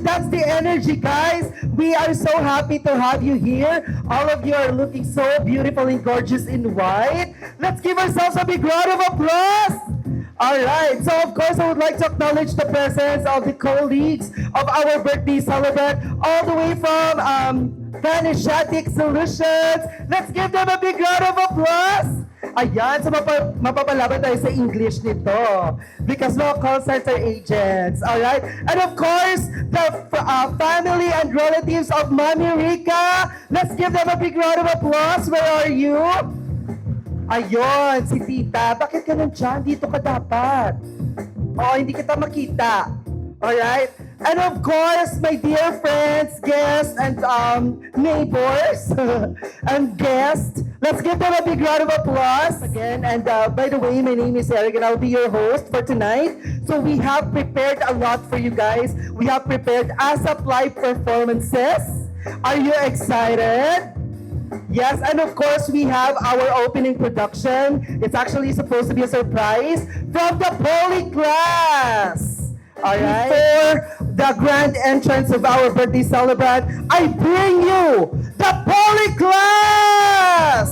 that's the energy, guys. We are so happy to have you here. All of you are looking so beautiful and gorgeous in white. Let's give ourselves a big round of applause. All right. So, of course, I would like to acknowledge the presence of the colleagues of our birthday celebrant, all the way from Vanishatic Solutions. Let's give them a big round of applause. Ayan, so mapapalaban tayo sa English nito because we're call center agents, alright? And of course, the family and relatives of Mami Rica. Let's give them a big round of applause. Where are you? Ayun, si Tita. Bakit ka nandyan? Dito ka dapat. Oo, hindi kita makita. Alright? And of course, my dear friends, guests, and neighbors, and guests, let's give them a big round of applause again. And by the way, my name is Eric, and I'll be your host for tonight. So we have prepared a lot for you guys. We have prepared ASAP live performances. Are you excited? Yes, and of course, we have our opening production. It's actually supposed to be a surprise from the Poly class. Alright? Before the grand entrance of our birthday celebrant, I bring you the Poly class!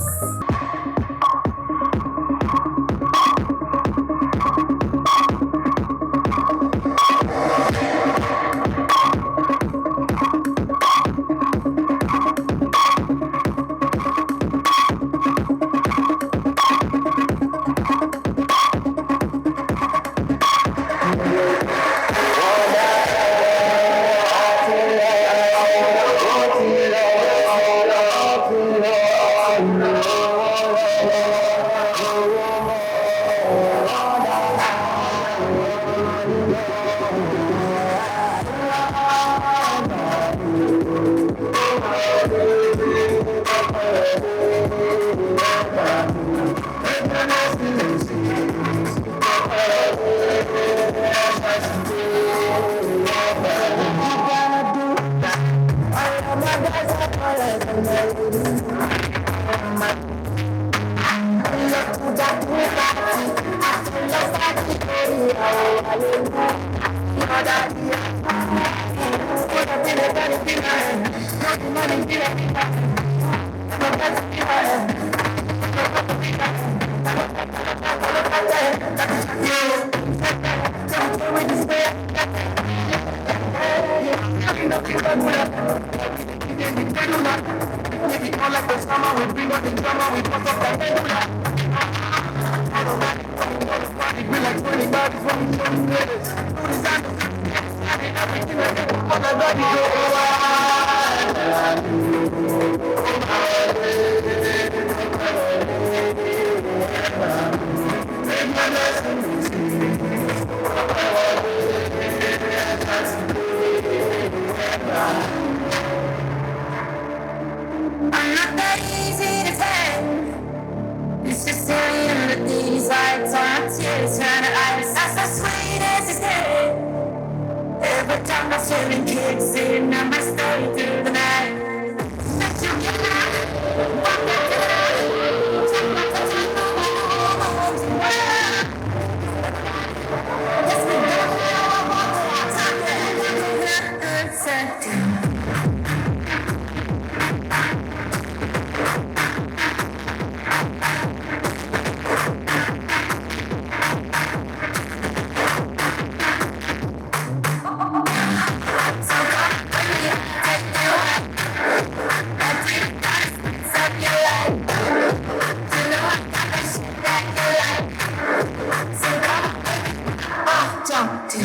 I'm not that easy to take. It's just silly the things like time tears turn to ice. That's as sweet as it's day. Every time my feeling kicks in, I might stay through the night. Let you get out. Walk back to the night. Take my touch and go home to work. Yes, we go. Time to end good second. Jump to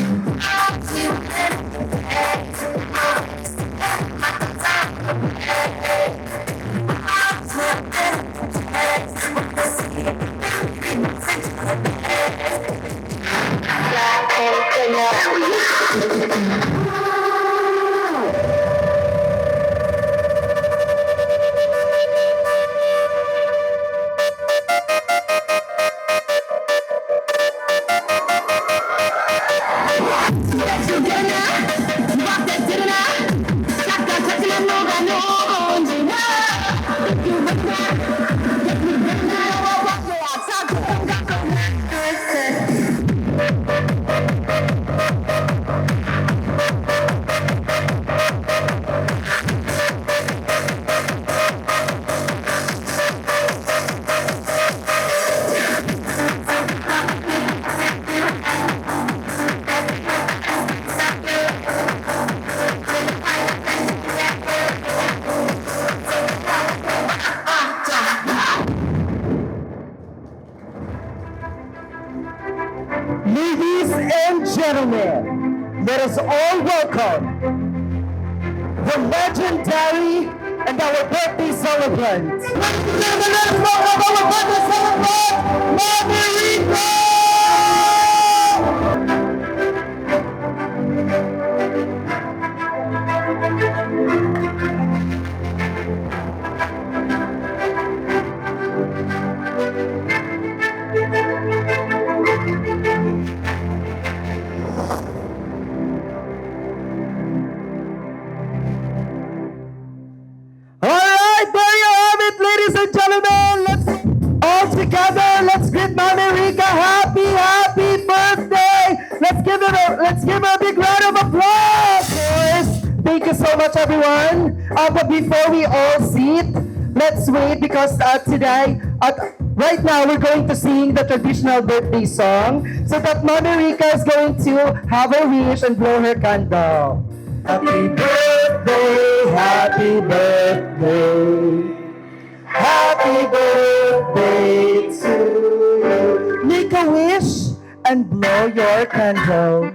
us all welcome the legendary and our birthday celebrant. Ladies and gentlemen, let's welcome our birthday celebrant, Mommy Rico! Alright, there you have it, ladies and gentlemen. Let's all together, let's greet Mommy Rica. Happy birthday! Let's give her a big round of applause, boys. Thank you so much, everyone. But before we all sit, let's wait because right now we're going to sing the traditional birthday song so that Mommy Rica is going to have a wish and blow her candle. Happy birthday, happy birthday, happy birthday to you. Make a wish and blow your candle.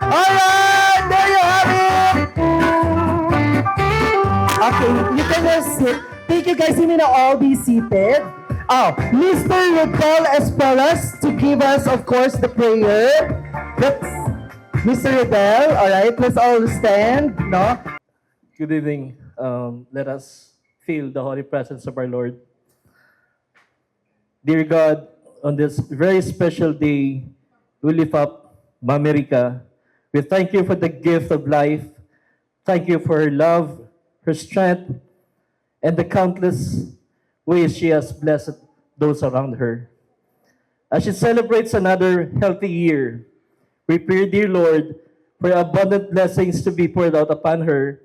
Alright, there you have it. Okay, you can just sit. Thank you guys, you may now all be seated. Oh, Mr. Nicole Esperas to give us, of course, the prayer. Mr. Rebel, all right, let's all stand, no? Good evening. Let us feel the holy presence of our Lord. Dear God, on this very special day, we lift up Mama Rica. We thank you for the gift of life. Thank you for her love, her strength, and the countless ways she has blessed those around her. As she celebrates another healthy year, we pray, dear Lord, for abundant blessings to be poured out upon her,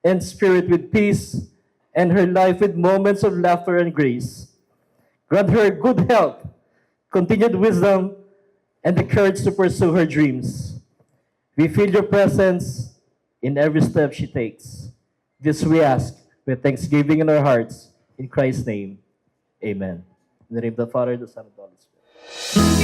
and spirit with peace, and her life with moments of laughter and grace. Grant her good health, continued wisdom, and the courage to pursue her dreams. We feel your presence in every step she takes. This we ask with thanksgiving in our hearts. In Christ's name, amen. In the name of the Father, the Son, and the Holy Spirit.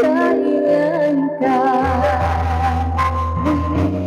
Kailan ka muling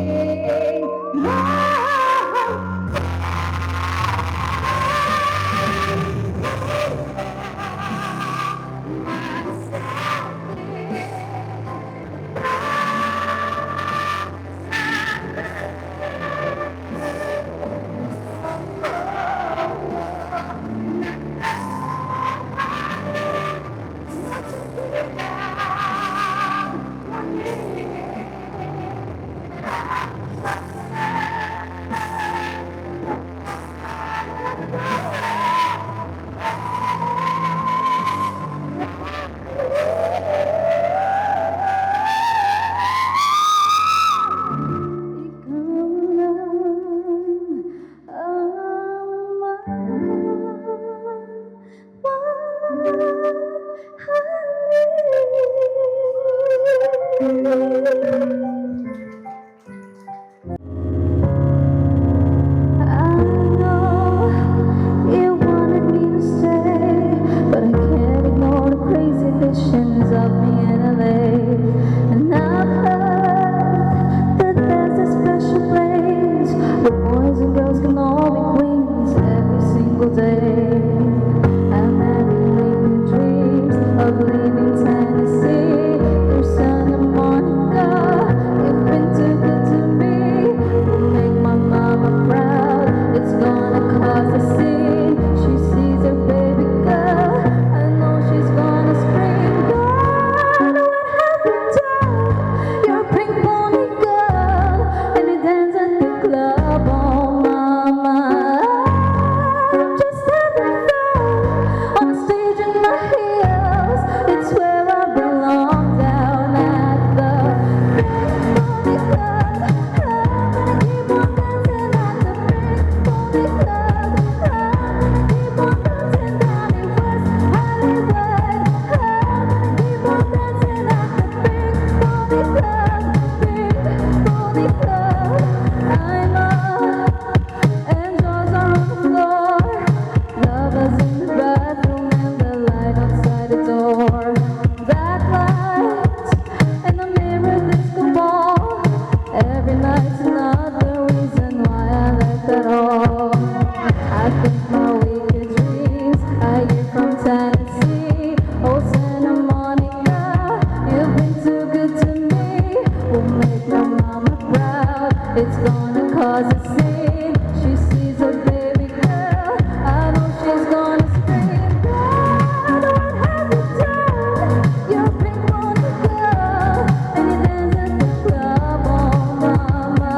It's gonna cause a scene. She sees a baby girl. I know she's gonna scream. God, what have you done? You're a pink pony girl, and you dance at the club. Oh, mama,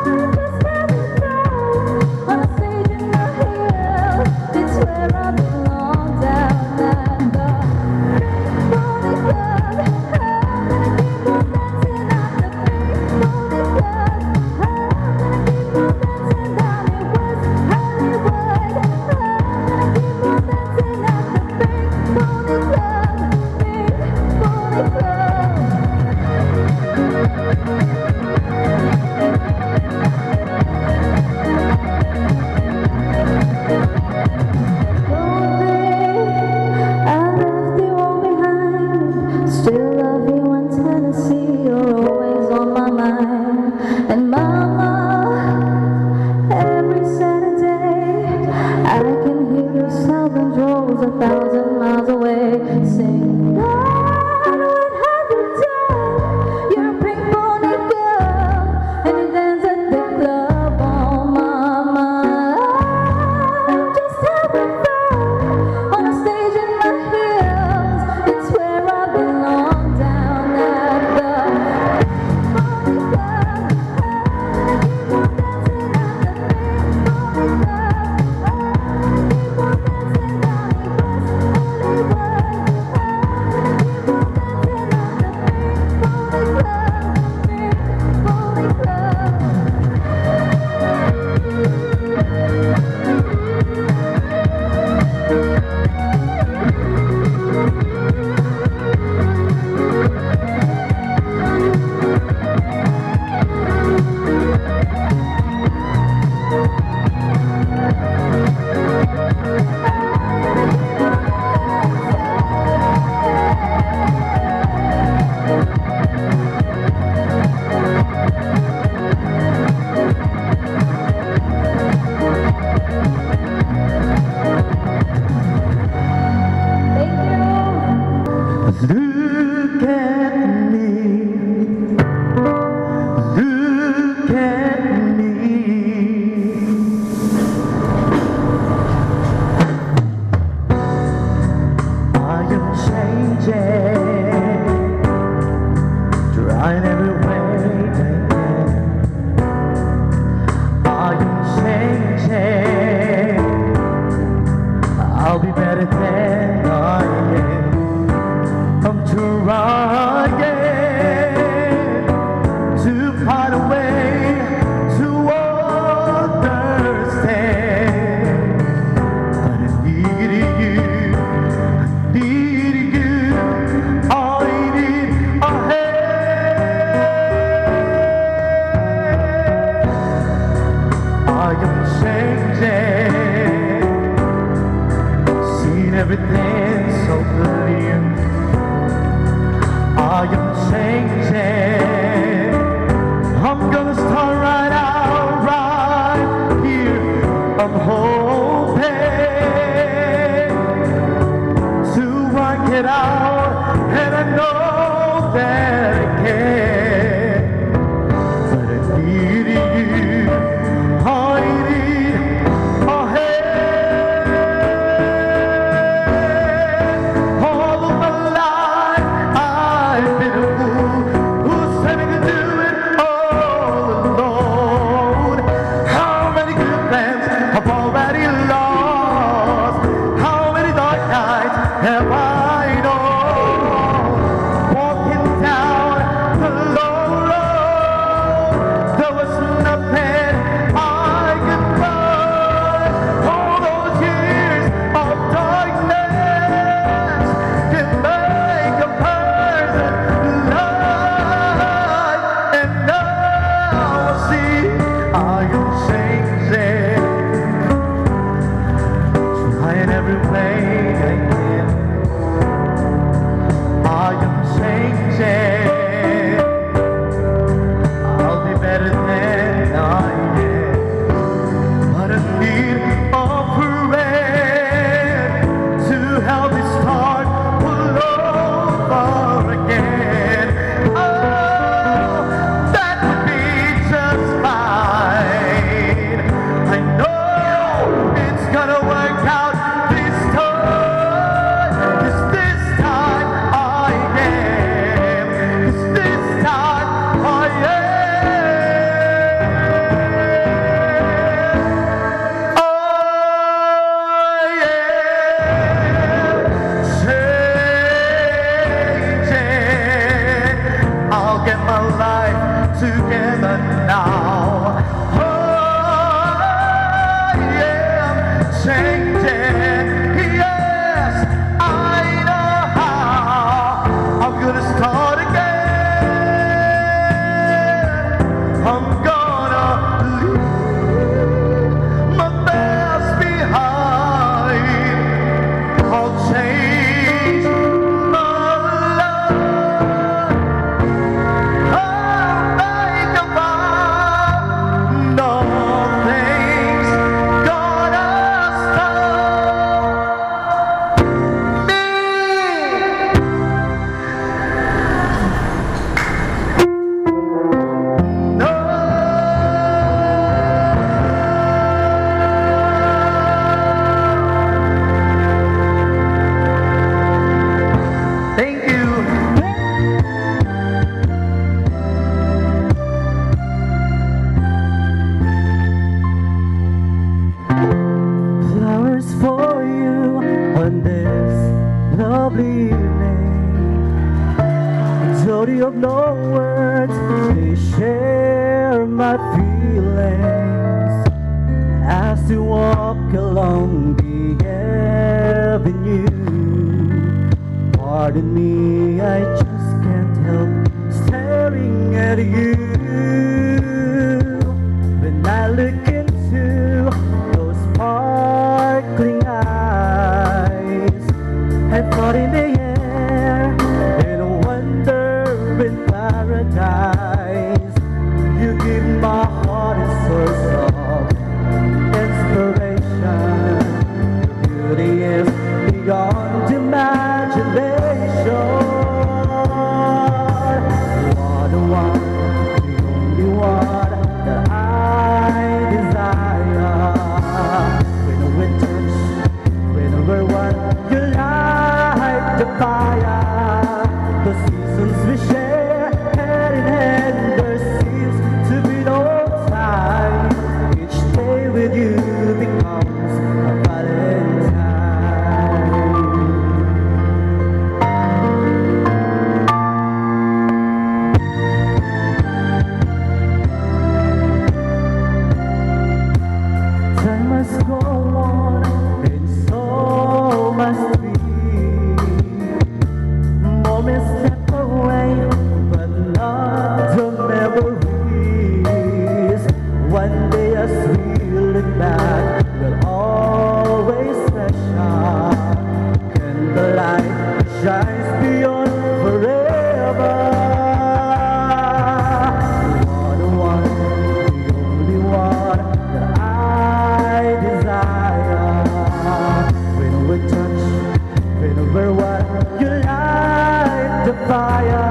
I just haven't found on a stage in the hills. It's where I belong, down at the pink pony club. I'm gonna keep on dancing at the pink pony club. Still love you in Tennessee, you're always on my mind. And mama, every Saturday, I can hear you Southern Rose 1,000 miles away, sing, God, what have you done? You're a pink pony girl, and you dance at the club, oh mama. I'm just having fun on a stage in the hills. It's where I belong, down at the at me. Look at me. I am changing, trying every way I can. I am changing, I'll be better than I am. I'm trying to find a way to understand, but I need you. Need you, I need a hand. I am changing, seeing everything so clear. I am changing, I'm gonna start right out, right here. I'm hoping to work it out, and I know that I can. But I need you, I need a hand. All of my life I've been a fool who's having to do it all alone. How many good plans I've already lost? How many dark nights have I known? Walking down the low road, there was nothing I could find. All those years of darkness can make a person light. And now I see I am changing, trying every way I can. I am changing, I'll be better than I am. But I need a friend to help me start all over again. Oh, that would be just fine. I know it's gonna work out this time. 'Cause this time I am. 'Cause this time I am. I am changing. I'll get my life together now. I am changing. Yes, I know how. I'm gonna start again. I'm gonna leave my past behind. I'll change my life. I'll make a vow. Nothing's gonna stop me. No. Thank you. Flowers for you on this lovely evening. Told you of no words, they share my feelings. As to walk along the avenue, pardon me, I just can't help staring at you. When I look into those sparkling eyes, I thought in the air, in a wonder in paradise. You give my heart a source of inspiration. Your beauty is beyond imagination.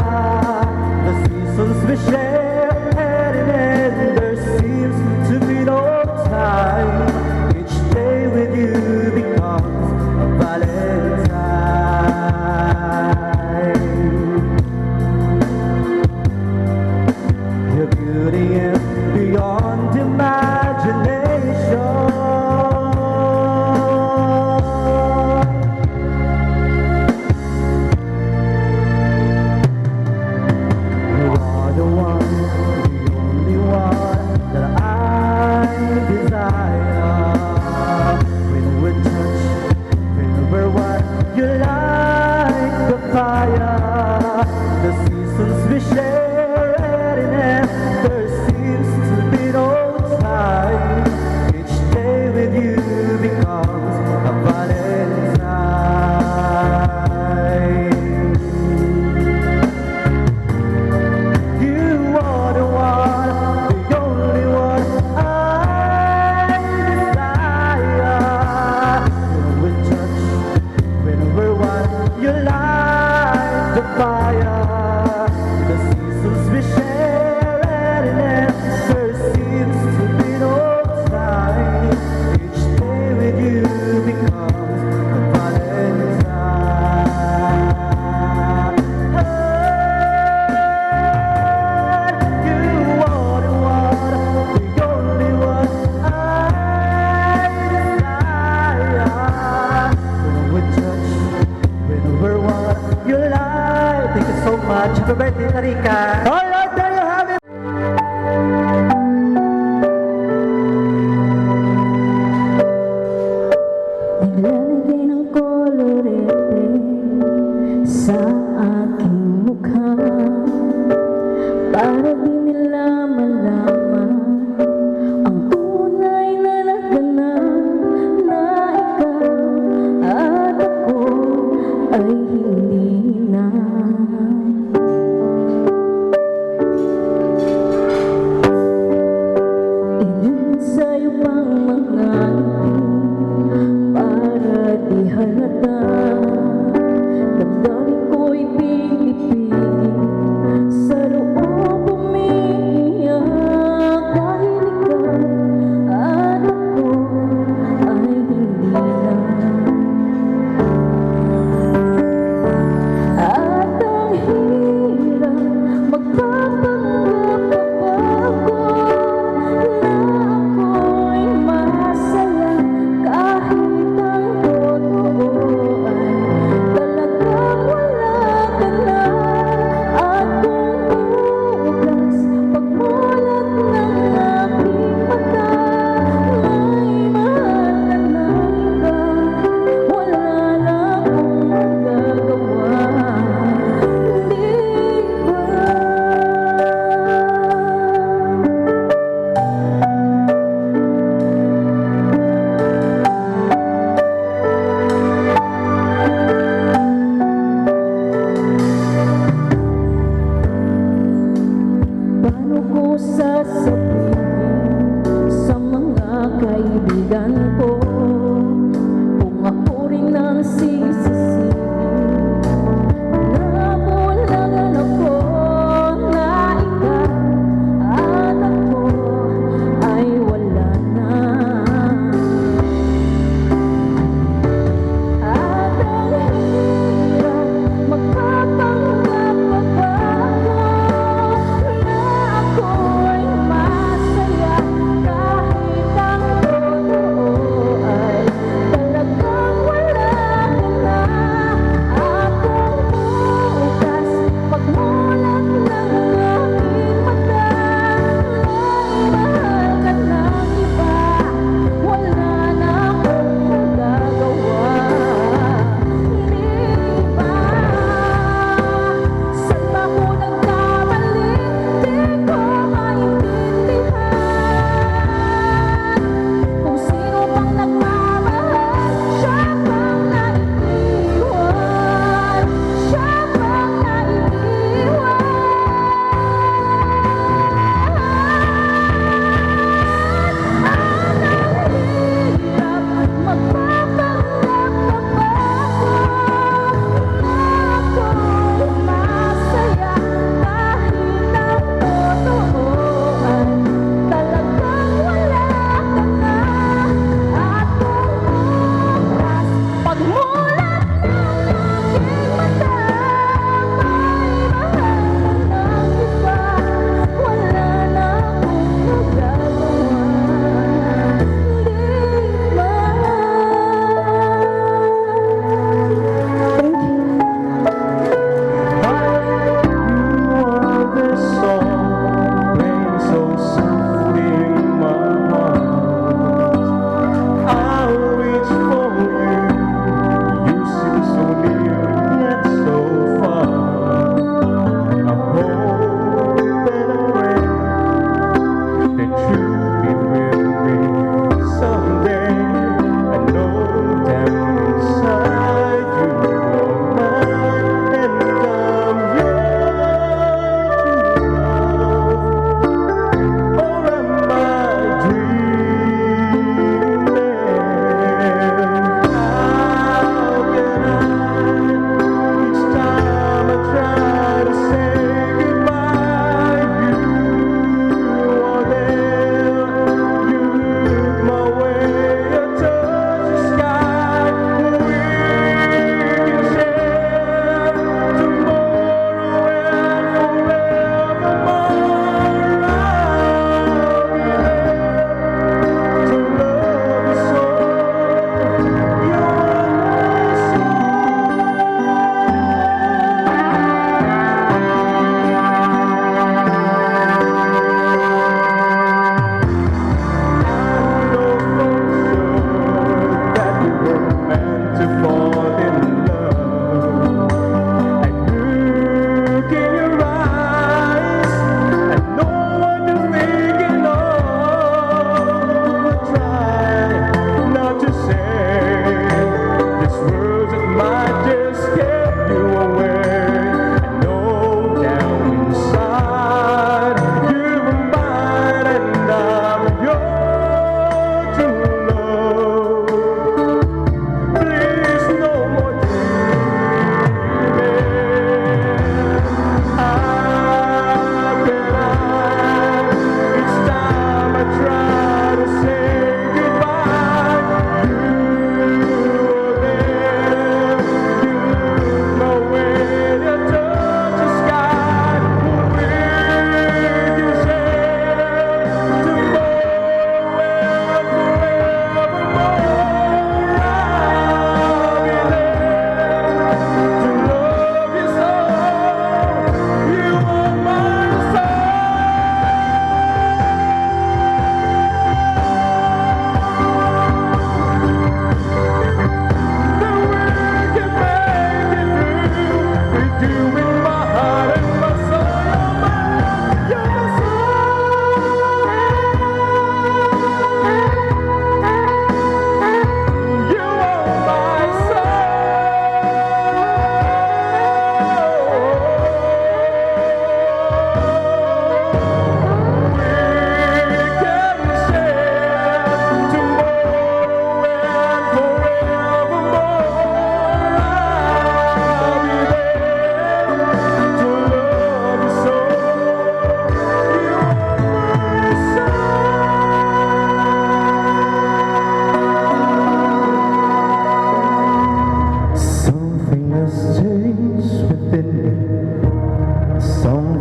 The seasons we share and there seems to be no time. Each day with you becomes a Valentine. Your beauty is beyond imagination. You are the one, the only one that I desire. When we're touched, when we're one, you light the fire. The seasons we share and there seems to be no time. Each day with you becomes a Valentine. You are the one, the only one I desire. When we're touched, when we're one, you light the fire. The seasons we share and there seems to be no time. Each day with you becomes a Valentine. You are the one, the only one I desire. When we're touched, when we're one, you light. Thank you so much. Happy birthday, Tarika. All right, there you have it. Naglalagay ng kolorete sa aking mukha para di nila malaman ang tunay na laganap na ikaw at ako ay hindi na. Iyon sa'yo pang mga para di halata. Damdamin ko'y pigil-pigil sa loob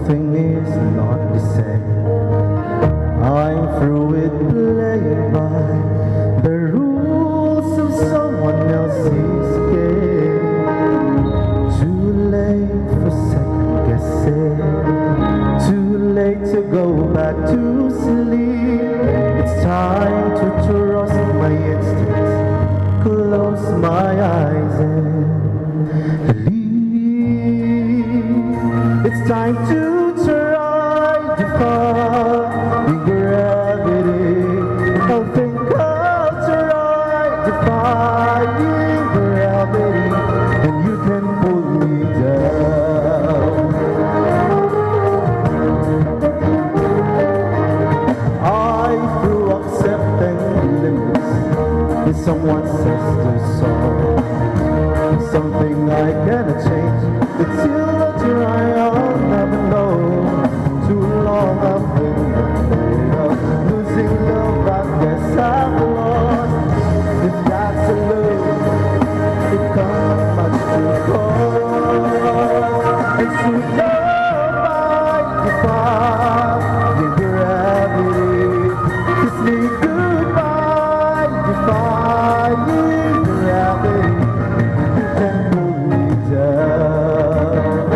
something is not the same. I'm through with playing by the rules of someone else's game. Too late for second guessing, too late to go back to sleep. It's time to trust my instincts, close my eyes and believe. It's time to try to find gravity. I'll think I'll try to find gravity, and you can pull me down. I through accepting limits if someone says there's something I cannot change. It's still a try, I'll never know. Too long I've been afraid of losing love. I guess I've lost. If that's a lose, it comes much too close. It's too love I defy the gravity. Kiss me goodbye, defying gravity. You can pull me down.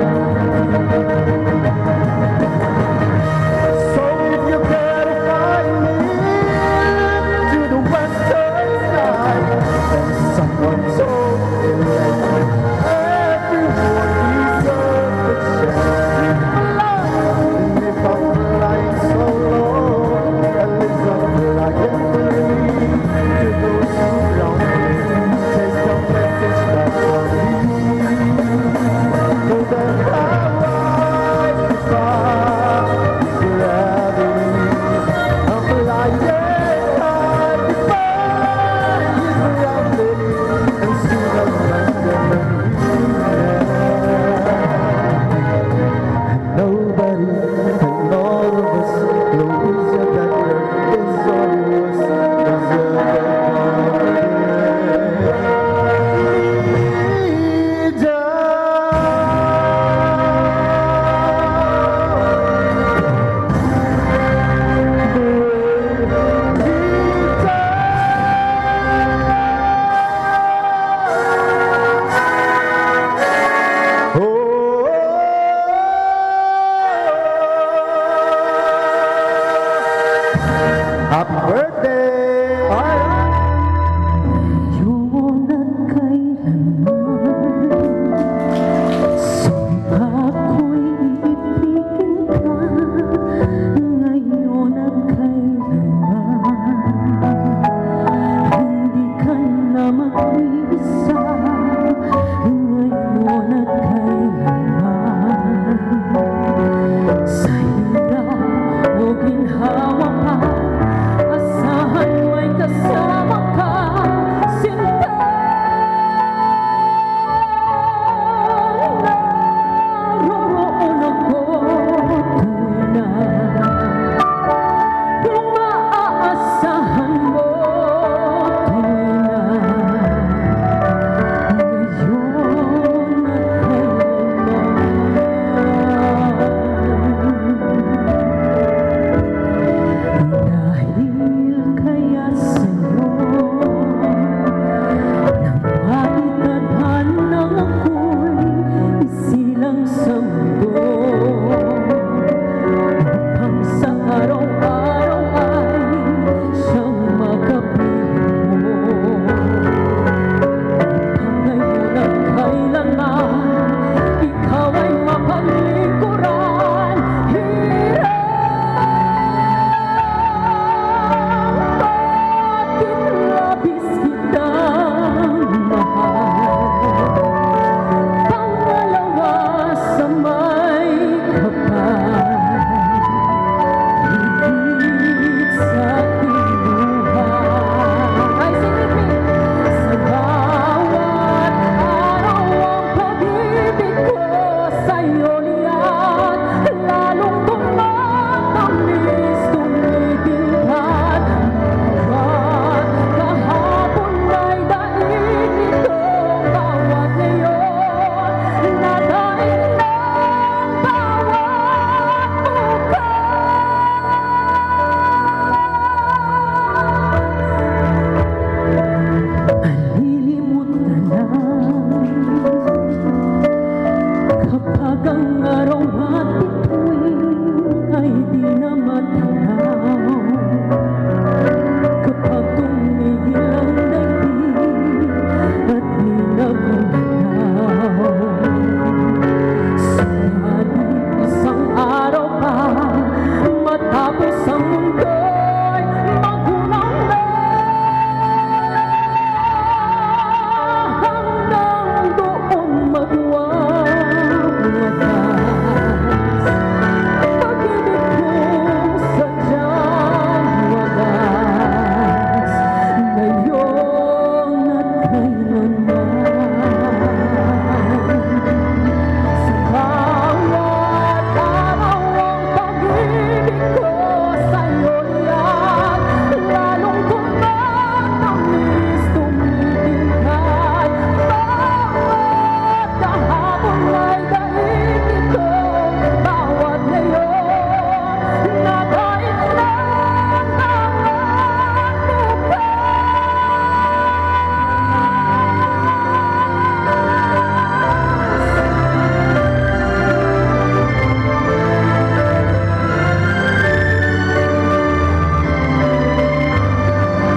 di na matanaw. Kapag tumigil ang daigdig at di na gumalaw. Subalit isang araw pa matapos ang mundo'y magulang na. Hanggang doon magwawagas pag-ibig kong sadyang wagas ngayon at kailanman. Sa bawat araw ang pag-ibig ko sa'yo'y yan lalong tumatamis, tumitingkad. Bawat kahapon ay daigdig ko, bawat ngayon nadait lang ang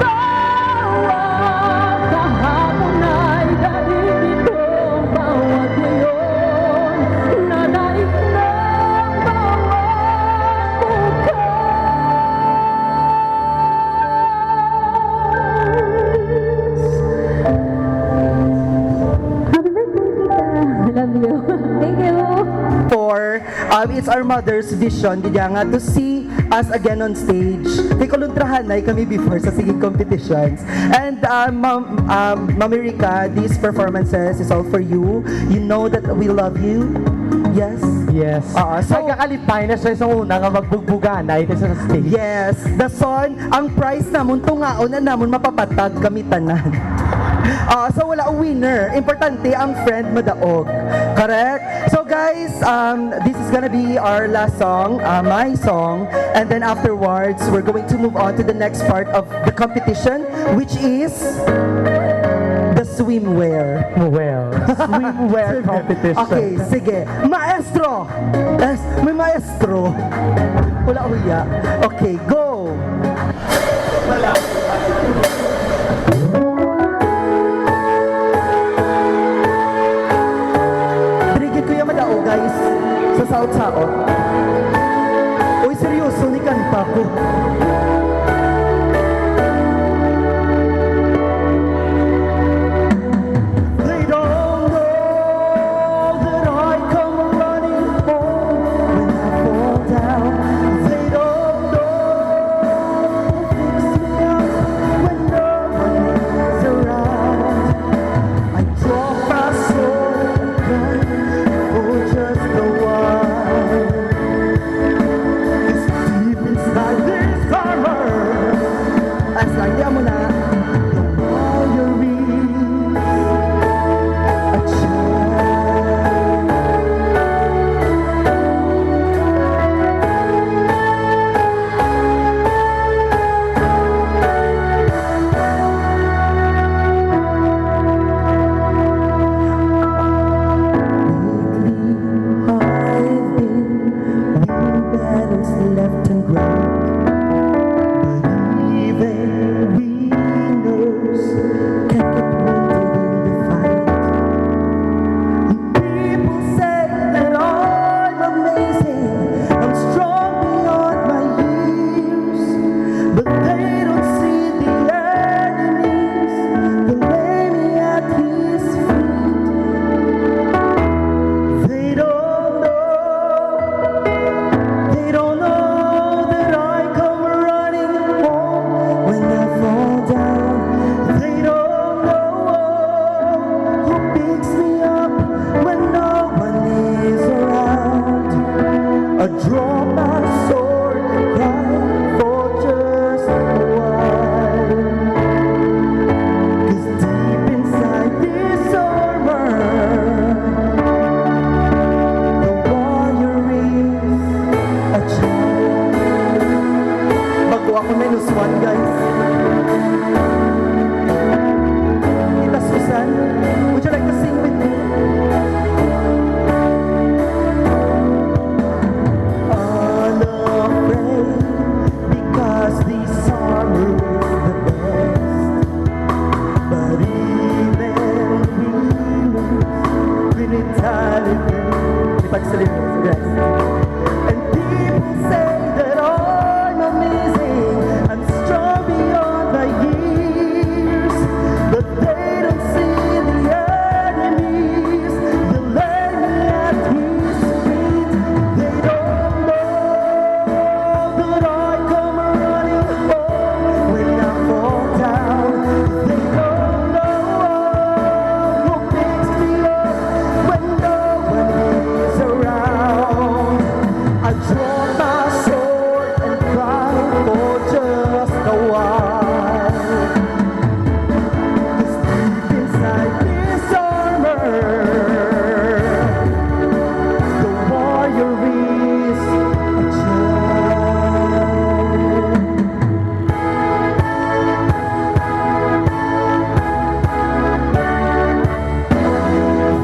bawat kahapon ay daigdig ko, bawat ngayon nadait lang bawat bukas. Happy birthday, Tita! Love you. Thank you. For it's our mother's vision gid nga to see us again on stage. Kay kuluntrahan na kami before sa singing competitions. And Ma'am Erika, these performances is all for you. You know that we love you. Yes. Yes. So, Ay kakalipay na siya sa una nga magbugbugan na ito sa stage. yes, the son, ang prize namon tungaon na namon mapapatag kami tanan. So wala ang winner. Importante ang friend madaog. Correct? So guys, this is gonna be our last song, my song. And then afterwards, we're going to move on to the next part of the competition, which is the swimwear. Well, swimwear competition. Okay, sige. Maestro! Yes, may maestro. Wala uya. Okay, go! Trigid ko yung madao, guys. Sa saot-saot. Uy, seryoso, ni kanta ko. They don't know that I come running home when I fall down. They don't know who picks me up when no one is around. I drop my sword and gun for just a while. 'Cause deep inside this armor, as I am na, the warrior is a child. I've been winning battles left and right, but even winners can't get wounded in the fight. People say that I'm amazing, I'm strong beyond my years, but they don't see the enemies that lay me at his feet. They don't know that I come running home when I fall down. They don't know who picks me up when no one is around. I draw my sword and cry for just a while. 'Cause deep inside this armor, the warrior is a child. Bago ako -1, guys. Tita Susan, would you like to sing with me? Unafraid I draw my sword and cry for just a while. 'Cause deep inside this armor, the warrior is a child.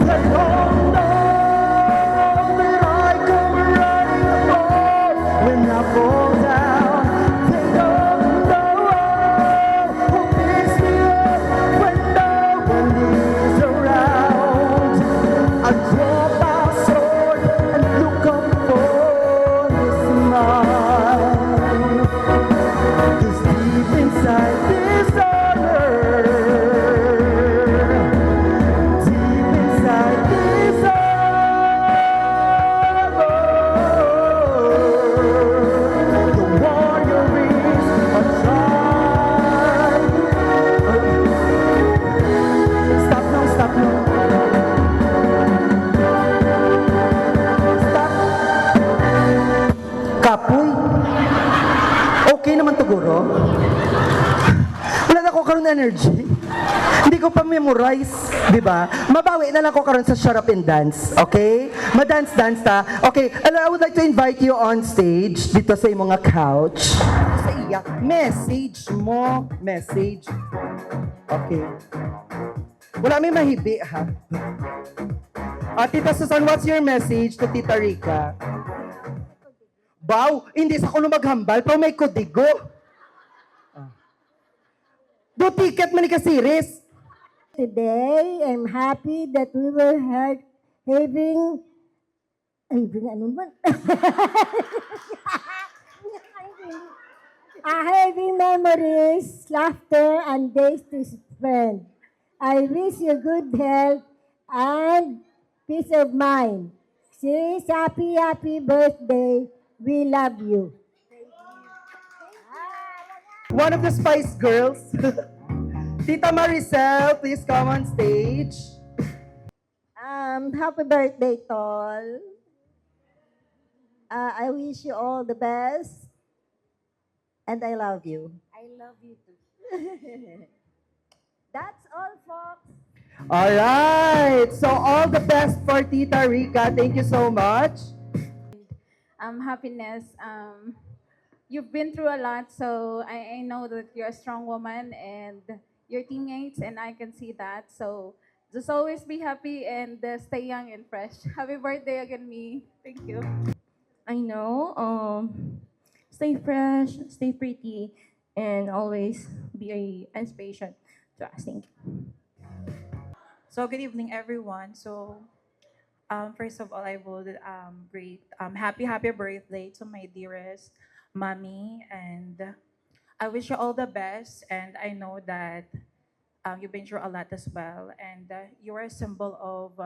They all know that I come running home when I fall down. They don't know who picks me up when no one is around. I draw my sword and look up for his smile. 'Cause deep inside this armor, deep inside this armor, the warrior is a child. Stop now, stop now. Stop. Kapoy. Okay naman to, Guro. Wala na ako karon energy. Hindi ko pa memorize, di ba? Mabawi na lang ako karon sa Shut Up and Dance, okay? Ma-dance-dance ta. Okay, I would like to invite you on stage dito sa imong nga couch. Sa iya, message mo, message. Okay. Wala may mahibi, ha? Tita Susan, what's your message to Tita Rica? Wow, hindi sa kuno maghambal, pero may kodigo. Do ticket man ni ka series. Today, I'm happy that we were having ano ba? Having memories, laughter, and days to spend. I wish you good health and peace of mind. Sis, happy birthday. We love you. One of the Spice Girls. Tita Maricel, please come on stage. Happy birthday, Tol. I wish you all the best. And I love you. I love you too. That's all, folks. All right. So all the best for Tita Rica. Thank you so much. Happiness. You've been through a lot, so I know that you're a strong woman and your teammates, and I can see that. So just always be happy and stay young and fresh. Happy birthday again, me. Thank you. I know. Stay fresh, stay pretty, and always be an inspiration to us. Thank you. So good evening, everyone. So first of all, I would greet happy birthday to my dearest mommy, and I wish you all the best. And I know that you've been through a lot as well, and you are a symbol of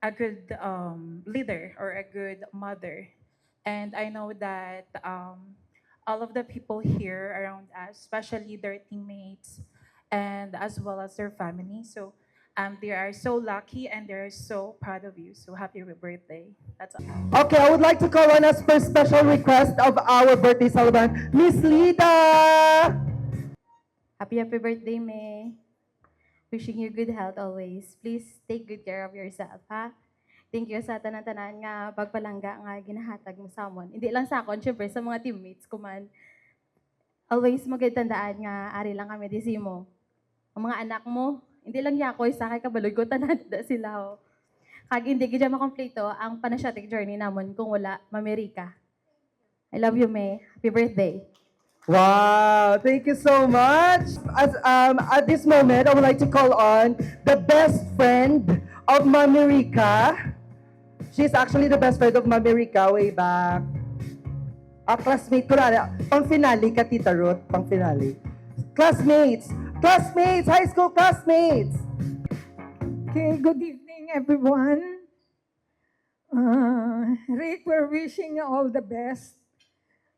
a good leader or a good mother. And I know that all of the people here around us, especially their teammates and as well as their family, so they are so lucky and they're so proud of you. So happy birthday. That's all. Okay, I would like to call on us for special request of our birthday celebrant, Miss Lita. Happy birthday, May. Wishing you good health always. Please take good care of yourself, ha? Thank you sa tanan-tanan nga pagpalangga nga ginahatag mo sa amon. Hindi lang sa akon, syempre sa mga teammates ko man. Always magandandaan nga ari lang kami di mo. Ang mga anak mo, hindi lang yakoy sa kay kabaloy ko tanan da sila ho. Kag hindi gid makompleto ang panasyatic journey namon kung wala mamerika. I love you, May. Happy birthday. Wow, thank you so much. At this moment, I would like to call on the best friend of Mami Rica. She's actually the best friend of Mami Rica way back. Classmate ko na. Pang finale ka, Tita Ruth. Pang finale. Classmates! Classmates! High school classmates! Okay, good evening, everyone. Rick, we're wishing you all the best.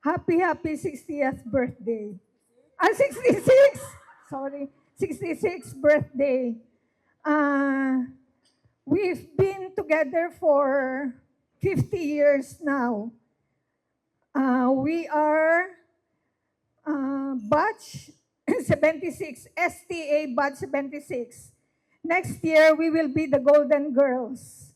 Happy 60th birthday. 66! Sorry, 66th birthday. We've been together for 50 years now. We are batch 76, STA batch 76. Next year, we will be the Golden Girls.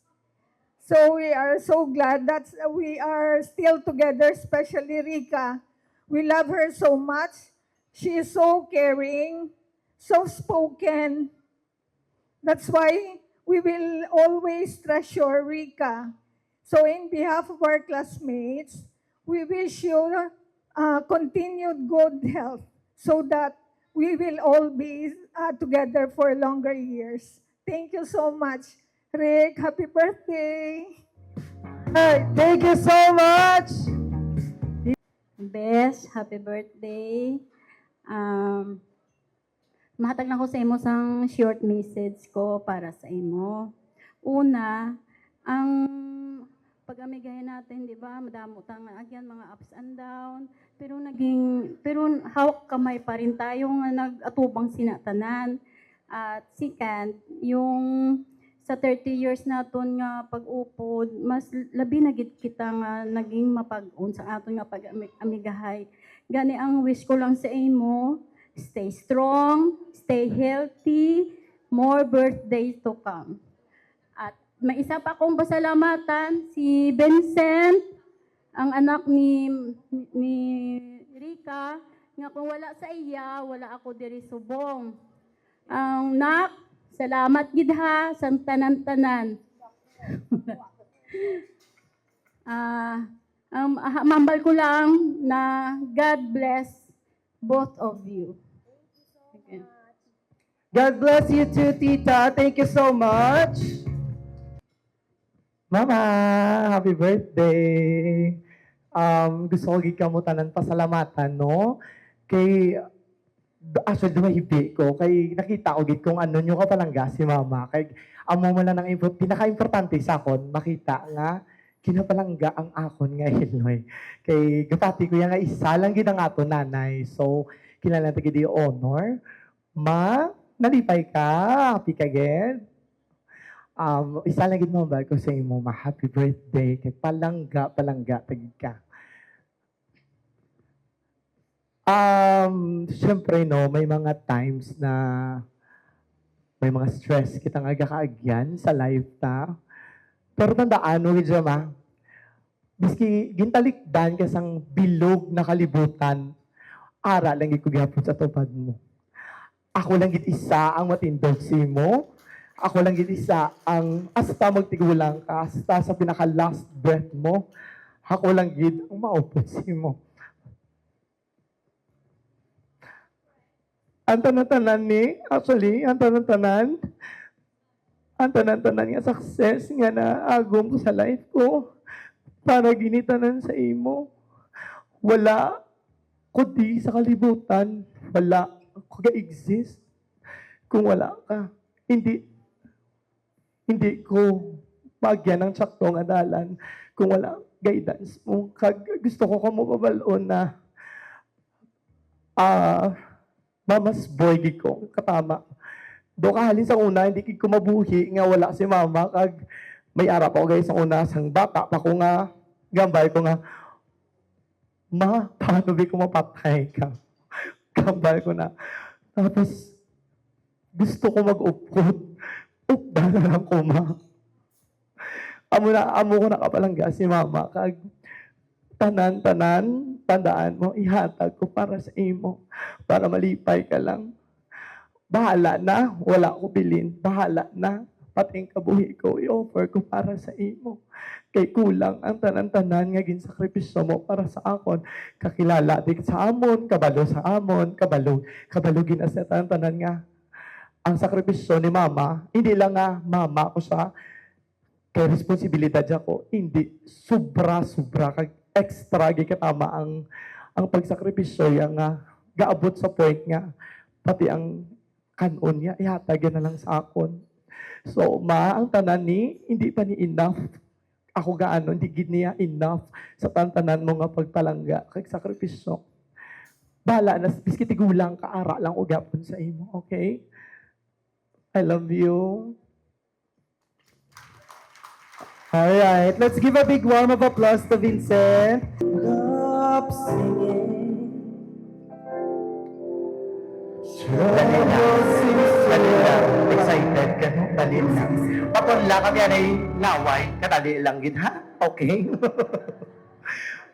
So we are so glad that we are still together, especially Rika. We love her so much. She is so caring, so spoken. That's why we will always treasure Rika. So in behalf of our classmates, we wish you continued good health so that we will all be together for longer years. Thank you so much. Rick, happy birthday! Hey, thank you so much! Bes, happy birthday. Mahatag na ko sa imo sang short message ko para sa imo. Una, ang pag-amigayan natin, di ba, madamo tang agyan mga ups and down, pero hawak kamay pa rin tayo nga nag-atubang sinatanan. At second, yung sa 30 years naton nga pag-upod, mas labi na gid kita nga naging mapag-on sa aton nga pag-amigahay. Gani ang wish ko lang sa imo, stay strong, stay healthy, more birthdays to come. At may isa pa akong pasalamatan, si Vincent, ang anak ni Rika, nga kung wala sa iya, wala ako diri subong. Ang nak, salamat gid ha sa tanan-tanan. Mambal ko lang na God bless both of you. Okay. God bless you too, Tita. Thank you so much. Mama, happy birthday. Gusto ko gikamutan pasalamatan, no? Kay actually dumahibi ko kay nakita ko gid kung ano nyo kapalangga si mama kay amo mo lang ang pinaka-importante sa akon makita nga kinapalangga ang akon nga Iloy kay gapati ko nga isa lang gid ang ato nanay so kinahanglan ta gid honor ma nalipay ka happy ka gid isa lang gid mo ba ko sa imo ma happy birthday kay palangga tagid ka. Siyempre, no, may mga times na may mga stress kitang agakaagyan sa life ta. Pero tandaan, no, ma, biski gintalikdan ka sang bilog na kalibutan, ara lang ikugyapon sa tupad mo. Ako lang gid isa ang matindog si mo. Ako lang gid isa ang hasta magtigulang ka, hasta sa pinaka-last breath mo. Ako lang gid ang maupot si mo. Ang tanan-tanan ang tanan-tanan nga success nga na agom ko sa life ko para ginitanan sa imo. Wala ko di sa kalibutan, wala ko ga-exist kung wala ka. Hindi ko magyan ng tsaktong adalan kung wala guidance mo. Gusto ko mo pabalon na mamas boy gid ko katama. Do ka halin sa una hindi gid ko mabuhi nga wala si mama kag may ara pa ko guys sa una sang bata pa ko nga gambay ko nga ma paano bi ko mapatay ka. Gambay ko na. Tapos gusto ko mag-upod. Upda na lang ko ma. Amo ko nakapalangga si mama kag tanan-tanan, tandaan mo, ihatag ko para sa imo, para malipay ka lang. Bahala na, wala ko bilin. Bahala na, pating kabuhi ko, i-offer ko para sa imo. Kay kulang ang tanan-tanan nga ginsakripisyo mo para sa akon. Kakilala dik sa amon, kabalo sa amon, kabalo ginasa tanan-tanan nga. Ang sakripisyo ni mama, hindi lang nga mama ko siya, kay responsibilidad ako, hindi, sobra kag extra gikatama ang pagsakripisyo nga gaabot sa point nga pati ang kanon niya ihatag na lang sa akon. So ang tanan ni hindi pa ni enough ako gaano hindi gid niya enough sa tantanan mo nga pagpalangga kay sakripisyo. Bala na biski tigulang ka ara lang og gapon sa imo, okay? I love you. All right, let's give a big round of applause to Vincent. Stop singing. Dali lang. Excited ka, no? Dali lang. Papunla ka yan ay laway. Kadali lang gid ha? Okay?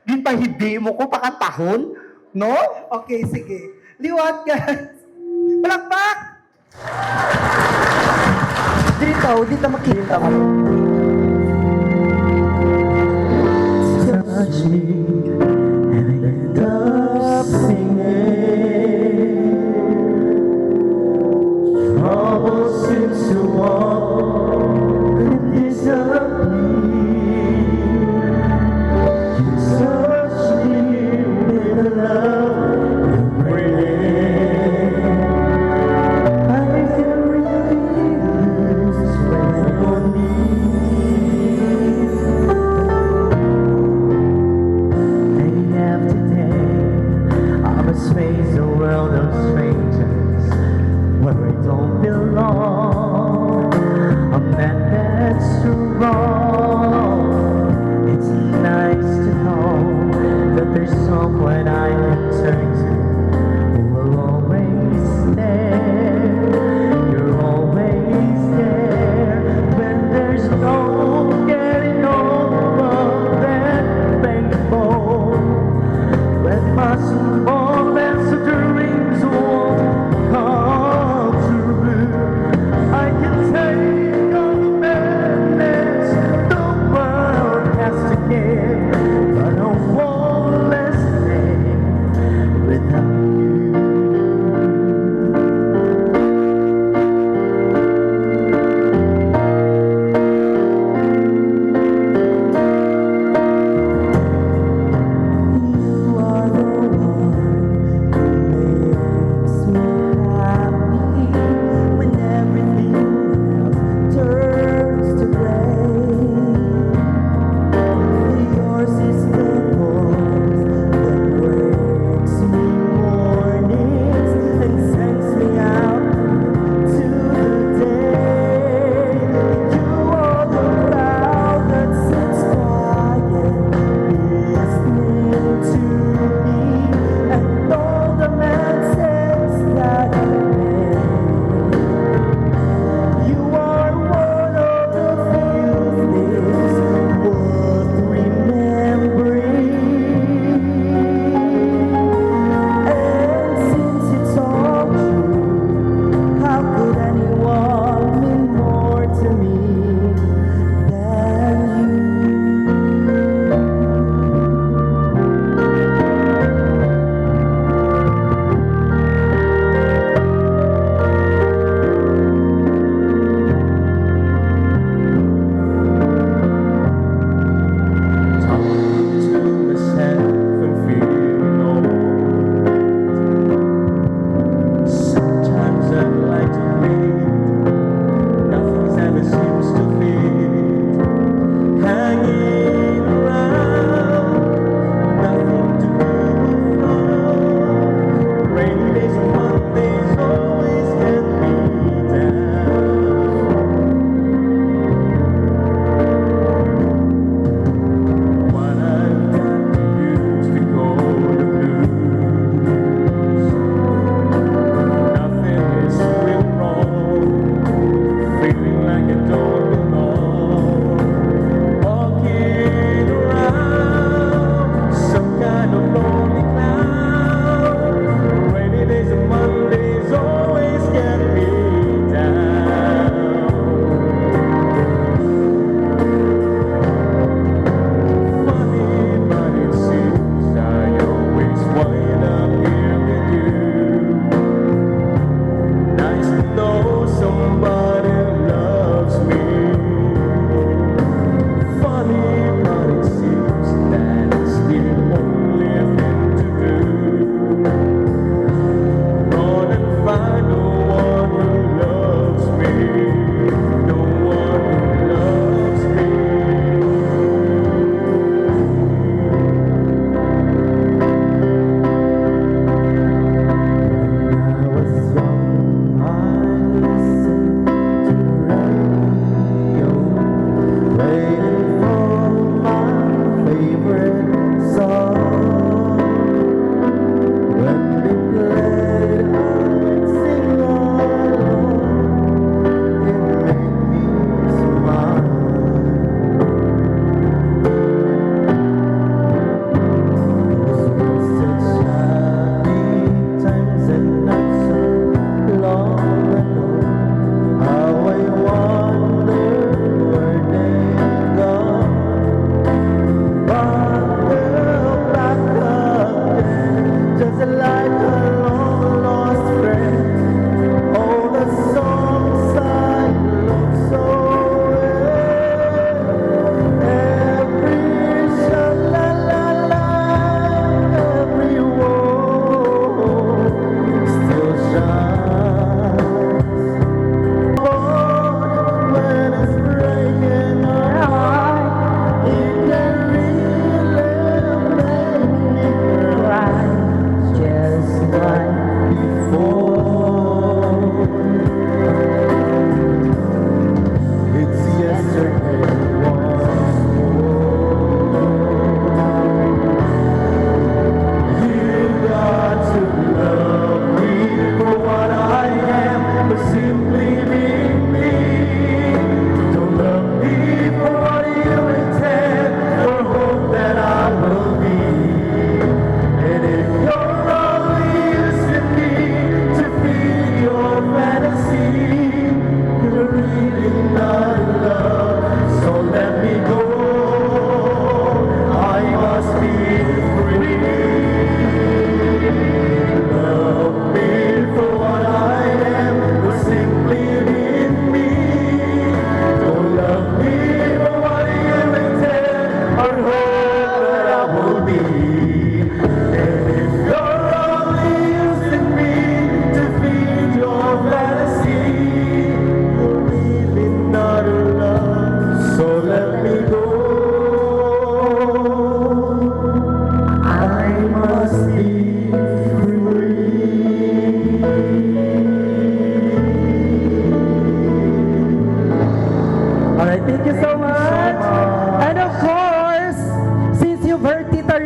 Din pa hindi mo ko pakantahon? No? Okay, sige. Liwat, guys. Palakpak! Dito makita mo. Touch me and I end up singing. Trouble seems to walk and disappear. You touch me with the love you bring. I can refuse when you're near. Day after day, I must face a world of strangers where I don't belong. A man that's wrong. It's nice to know that there's someone I can turn to who will always there. You're always there when there's no getting over that thankful. When my small answer dreams won't come true, I can take all the madness the world has to give, but I won't listen without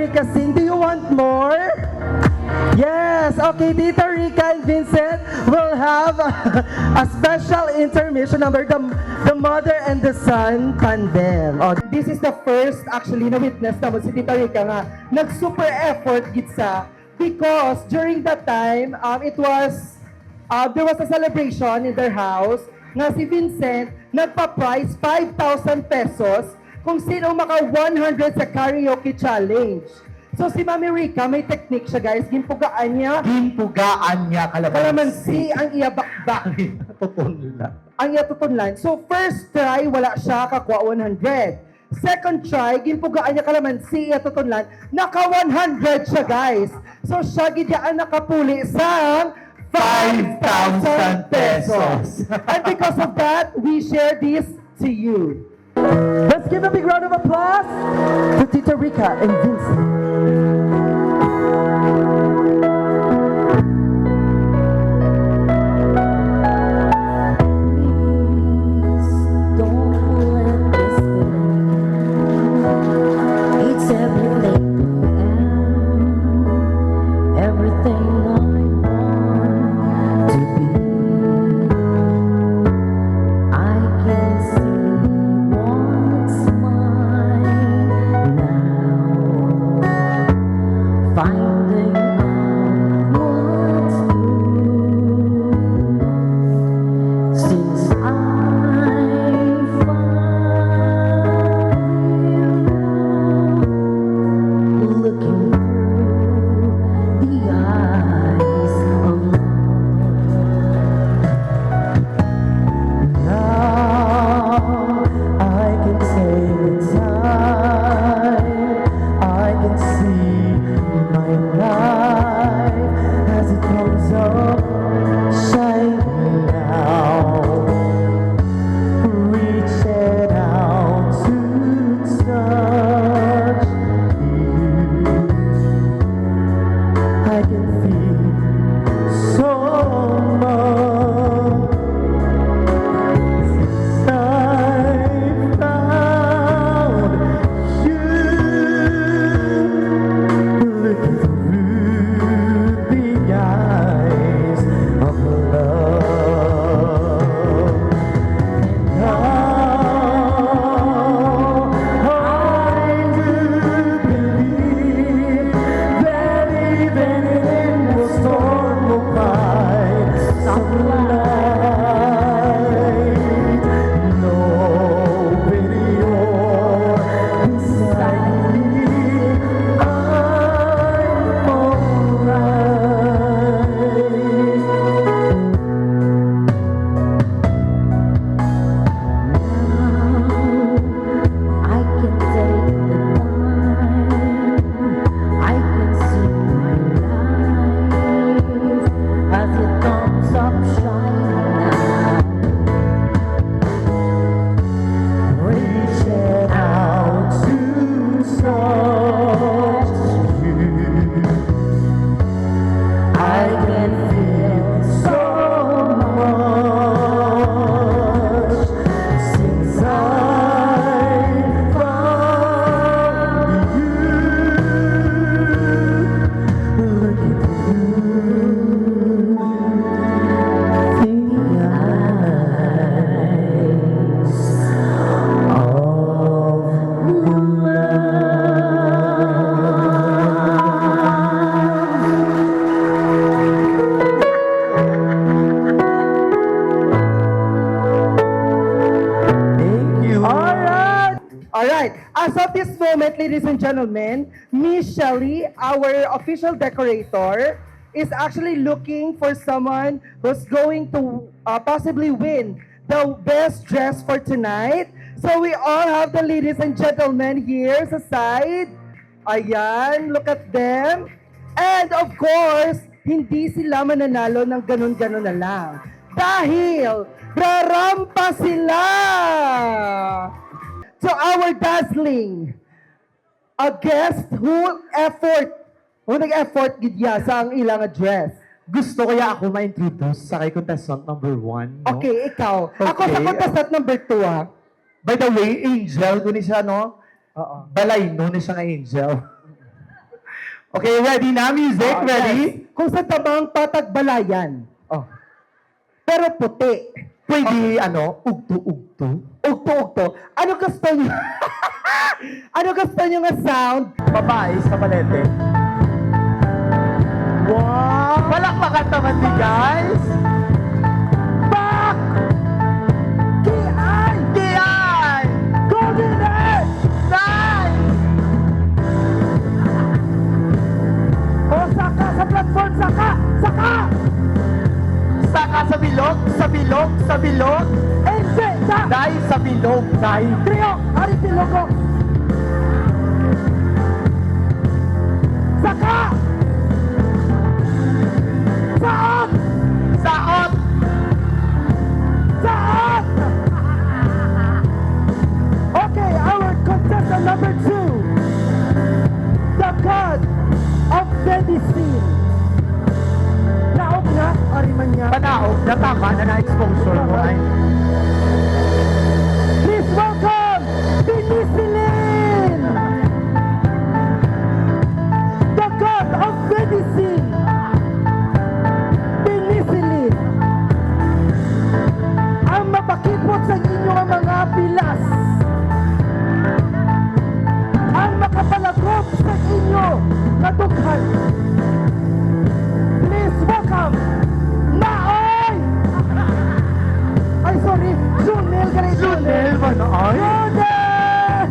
Rica sing. Do you want more? Yes. Okay, Tita Rica and Vincent will have a special intermission number, the Mother and the Son Tandem. Oh, this is the first actually na witness naman si Tita Rica nga nag-super effort gitsa because during that time, there was a celebration in their house nga si Vincent nagpa-prize 5,000 pesos kung sino maka 100 sa karaoke challenge. So si Mami Rica, may technique siya guys. Gimpugaan niya kalamansi ang iya bakbak. Tutunla. Ang iya tutunlan. So first try, wala siya kakuha 100. Second try, gimpugaan niya kalamansi, iya tutunlan. Naka 100 siya guys. So siya gidyaan nakapuli sa 5,000 pesos. And because of that, we share this to you. Let's give a big round of applause to Tita Rica and Vincent. It's everything I am, everything I want to be. I can see what's mine now, finding out what's true. Since I found you, looking through the eyes of Now I can take the time, I can see my life as it comes up, shining now, reaching out to touch you. I can feel so much. I found you, looking through the eyes of love. I do believe that even in the storm we'll find some light. No video beside me, I'm alright. I can take the time, I can see my life as it comes up shining now, Reaching out to touch you, I can feel so much since I found you, looking through the Thank you. All right. As of this moment, ladies and gentlemen, Miss Shelly, our official decorator, is actually looking for someone who's going to possibly win the best dress for tonight. So we all have the ladies and gentlemen here sa side. Ayan, look at them. And of course, hindi sila mananalo ng ganun-ganun na lang. Dahil rarampa sila to our dazzling a guest who nag-effort gidya sa ang ilang address. Gusto kaya ako ma-introduce sa kay contestant number 1. No? Okay, ikaw. Ako Okay. sa contestant number 2 ha. By the way, Angel, kung ni siya, no? Oo. Balay, no? Ni siya nga Angel. Okay, ready na? Music, Oh, ready? yes. Kung sa tabang patagbalayan. Oh. Pero puti. Pwede, ano, ugto-ugto? Ugto-ugto. Ano gusto niyo? Ano gusto niyo nga sound? Babae sa palete. Wow! Palakpakan naman di guys! Back! Kiay! Kiay! Golden Edge! Nice! O saka sa platform, saka! Saka! Saka sa bilog, sa bilog, sa bilog. Hindi! Sa! Dahil sa bilog, dahil. Trio! Ari Tilogo! Saka! Saot! Saot! Saot! Okay, our contestant number 2. The God of Medicine. Naog na, ariman niya. Panaog na tama na na-exposure mo ay. Please welcome Penicillin! The God of Medicine! Penicillin! Ang mapakipot sa inyong mga pilas. Ang makapalagop sa inyo na dughan. Please welcome Naoy! Ay, sorry. Junel, ganun. Junel, Manoy? Junel!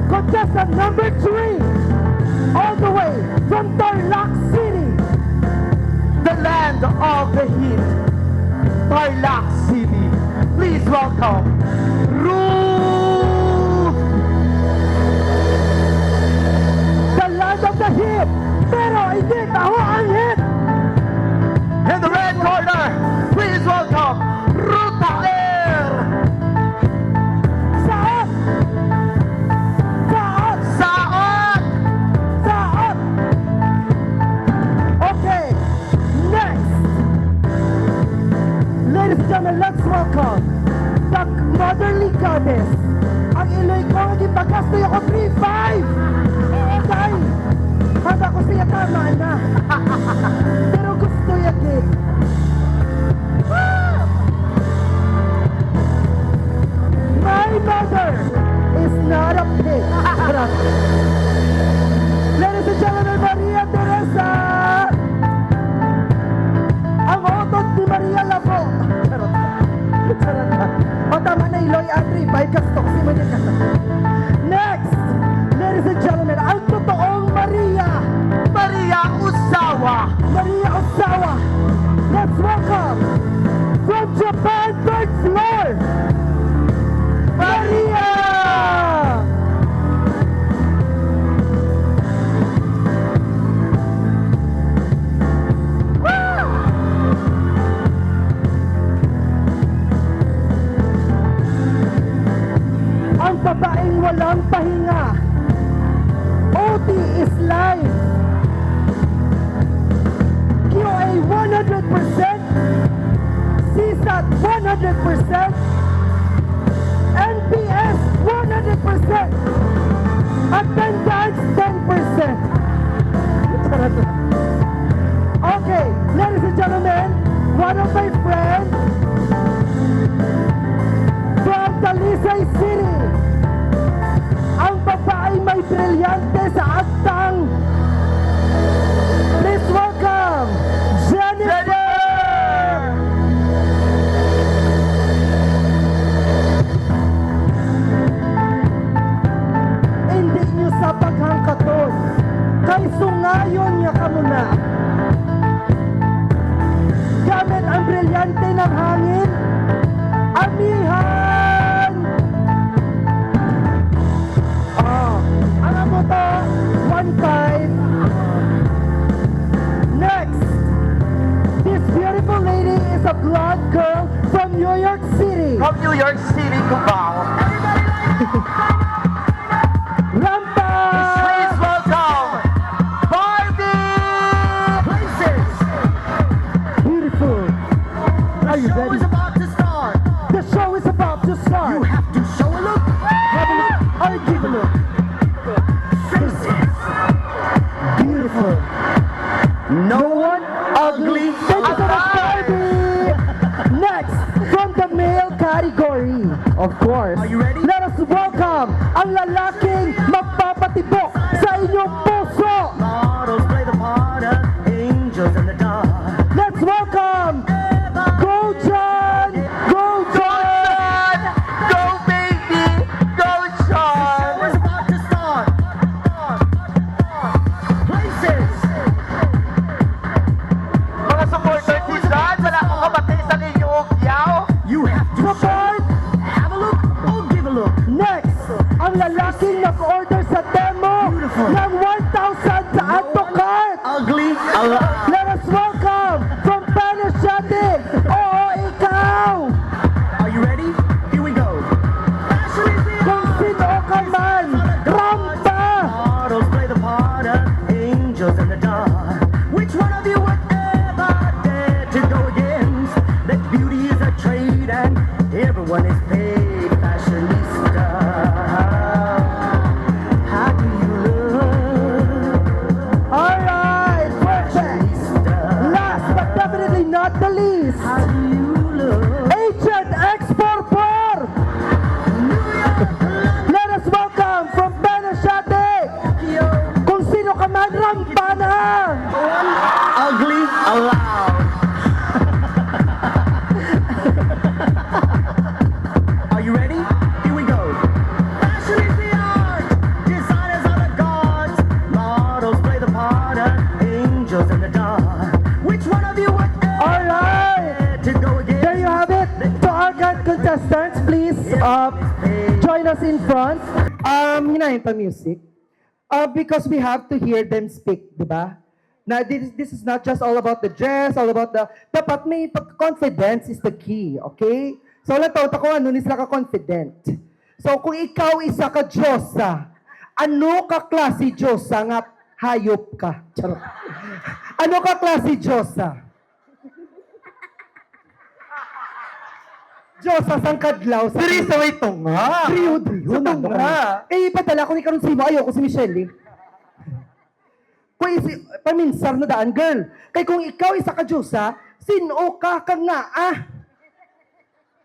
Contestant number 3. All the way from Tarlac City. The land of the heat. Tarlac City. Please welcome Ruth! The land of the hit. Pero hindi taho ang hit. In the red corner, please welcome Ruth Taler! Saot! Saot! Saot! Saot! Okay, next. Ladies and gentlemen, let's welcome the motherly goddess. Ang iloy ko, nagipagastoy ako 3-5. Okay. Handa ko siya tama na. Pero gusto yagi. My mother is not a pig. Ladies and gentlemen, Maria Teresa! Ang otot ni Maria Labo. Charot na. Charot na. O tama na Iloy Andri, by Castok, si Maria Castok. Next, ladies and gentlemen, ang totoong Maria. Maria Usawa! Maria Osawa. Let's welcome from Japan, third floor, Maria! Ang babaeng walang pahinga. OT is life. QA 100%. CSAT 100%. NPS 100%. Attendance 10%. Charot lang. Okay, ladies and gentlemen, one of my friends from Talisay City. Ang babae may brilyante sa aktang. Please welcome Jennifer! Hindi niyo sa paghangkaton, kay sungayon niya kamuna. Gamit ang brilyante ng hangin, amihan! Alam mo to, 1-5. Next, this beautiful lady is a blonde girl from New York City. From New York City, Cubao. Rampa! Please welcome Barbie! Places! Beautiful. Are you ready? About to start. The show is about to start. You have to show a look. of course. Are you ready? Let us welcome ang lalaking magpapatibok sa inyong puso. Models play the part of angels in the dark. Let's welcome Go John! Go John! Go baby! Go Sean! We're about to start. Places! Mga supporters ni John, wala akong kapatid sa inyong yaw. You have to Support! have a look or give a look. Next, ang lalaking nag-order sa demo Beautiful. ng 1,000 sa Autocart. Ugly, alive. Let us welcome from Panashati. Oo, ikaw! Are you ready? Here we go. Fashion is the Kung sino ka man, rampa! Models play the part of angels in the dark. Which one of you would ever dare to go against? That beauty is a trade and everyone is paid. Fashionista. How do you look? Alright, perfect! Fashionista. Last but definitely not the least, How do you look? Agent Exporter! Let us welcome from Panashati. Kung sino ka man, rampa na! Ugly, allowed. Are you ready? Here we go. Fashion is the art. Designers are the gods. Models play the part of angels in the dark. Which one of you would Alright! dare to go against? There you have it. To our contestants, please join us in front. Hinahin pa music. Because we have to hear them speak, di ba? Na this is not just all about the dress, all about the... Dapat may confidence is the key, okay? So, wala tao ko ano ni sila ka-confident. So, kung ikaw isa ka Diyosa, ano ka klase Diyosa nga hayop ka? Charot. Ano ka klase Diyosa? Diyosa sang kadlaw sa... Diri sa way to nga. Driyo, Sa tunga. Eh, ipadala ko ni karon si mo. Ayoko si Michelle. Kung paminsar na daan, girl. Kay kung ikaw isa ka Diyosa, sino ka ka nga, ah?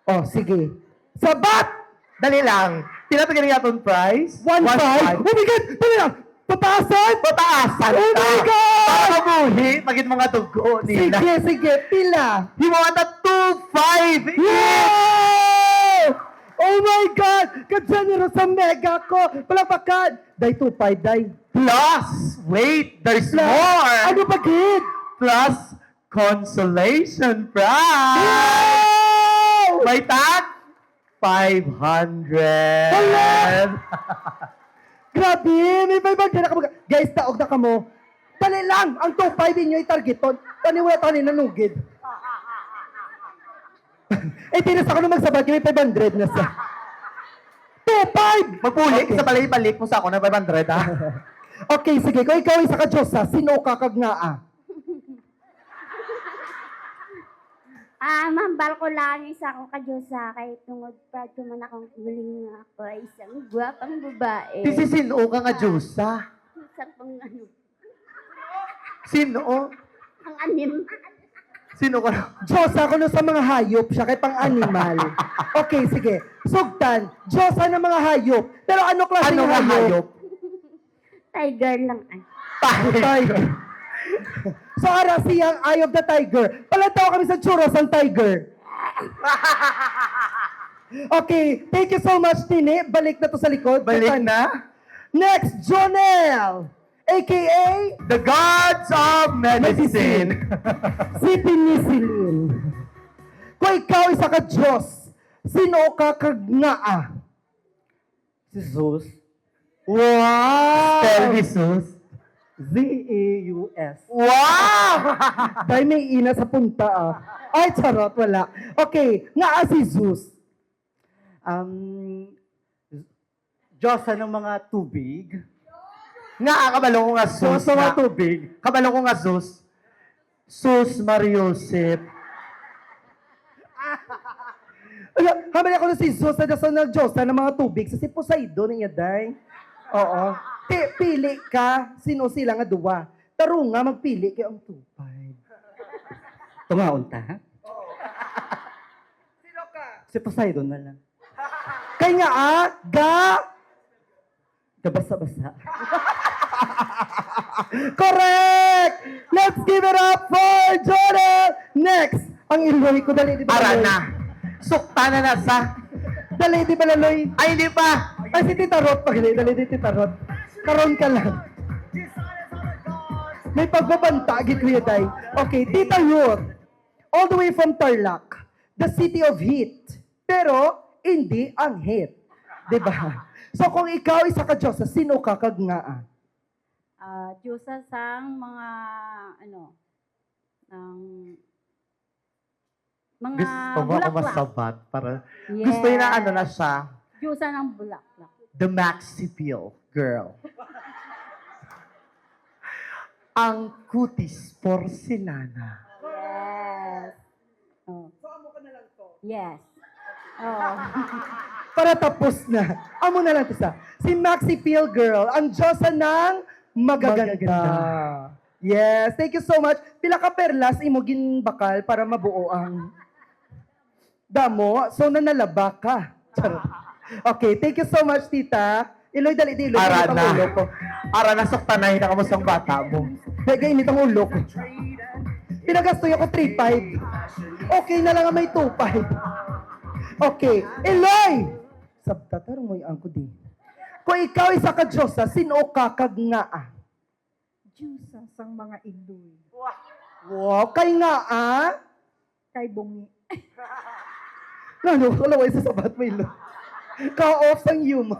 Oh, sige. Sabat! Dali lang. Tinatagal nga itong price? 1.5? Oh my God! Dali lang! Pataasan! Pataasan! Oh my God! Para mabuhi, maging mga dugo nila. Sige, sige. Pila? You want a 2.5? Wow! Oh my God! Ka-generous sa mega ko! Palakpakan! Day 2.5, day. Plus, wait, there's Plus, more! Ano ba, kid? Plus, consolation prize! Wow! May tag? 500! Hala! Grabe! May 500 na ka mag... Guys, taog na ka mo. Dali lang! Ang 2.5 inyo i-targeton. Taniwala tayo nanugid. Eh, tinas ako na magsabat. May 500 na sa... 2.5! Magpulik, Okay. sa balik mo sa ako ng 500, ha? Okay, sige. Kung ikaw isa ka Diyosa, sino ka kag nga, ah? Mambal ko lang isa ko kadyosa kay tungod pa man akong muling ako ay isang gwapang babae. Sino ka nga, Diyosa? Isang pang ano, Sino? ang anim. Sino ka na? Diyosa ko na sa mga hayop siya kay pang animal. Okay, sige. Sugtan, Diyosa ng mga hayop. Pero ano klase Ano ng nga hayop? Tiger lang ay. Tiger. So, ara siyang Eye of the Tiger. Palataw kami sa churros ang tiger. Okay, thank you so much, Tini. Balik na to sa likod. Balik na? Next, Jonel, a.k.a. The gods of medicine. si Penicillin. Kung ikaw isa ka Diyos, sino ka kagnaa? Si Zeus. Wow! Spell Jesus. Z-E-U-S. Wow! Dahil may ina sa punta, ah. Ay, charot, wala. Okay, nga si Zeus. Diyosa ng mga tubig. Nga, kabalo ko nga Zeus. Diyosa ng mga nga. tubig. Kabalo ko nga Zeus. Sus Mariosep. Hamali ako na si Zeus na dasan ng Diyos ng mga tubig. Sa si Poseidon niya, day. Oo. Pili ka, sino sila nga duwa. Taro nga, magpili kayo ang 2.5. Tumaon ta, ha? Sino ka? Si Poseidon na lang. Kaya nga gabasa-basa. Correct! Let's give it up for Jordan! Next, ang Iloy ko, dali di ba? Ara Laloy? na. Sukta na na sa. Dali di ba Laloy? Ay, hindi pa. Ay, si Tita Rot, dali di Tita Rot. Karon ka lang. May pagbabanta, Kuya Day. Okay, Tita Ruth, all the way from Tarlac, the city of heat. Pero, hindi ang heat. Diba? So, kung ikaw isa ka Diyosa, sino ka kagngaa? Diyosa sang mga, ng mga Gusto mo ako bulaklak. masabat para Yes. gusto niya na na siya. Diyosa ng bulaklak. The Maxi Peel girl. Ang kutis porcelana. Yes. Oh. Yes. Oh. Para tapos na. Amo na lang to sa. Si Maxi Peel Girl, ang Diyosa ng magaganda. Yes, thank you so much. Pila ka perlas imo ginbakal para mabuo ang damo. So nanalaba ka. Charot. Okay, thank you so much, tita. Iloy, dali, Iloy. Ara Init ang na. ulo ko. Ara na, suktanahin na kamusta ang bata mo. Dega, init ang ulo ko. Pinagastoy ako 3.5. Okay na lang ang may 2.5. Okay, Iloy! Sabta, tarong mo yung angko din. Kung ikaw isa ka Diyosa, sino ka kagngaa? Diyosa sang mga Iloy. Wow, kay nga Kay Bungi. Lalo, wala ko isa sabat mo ilo. Ka-off ang humor.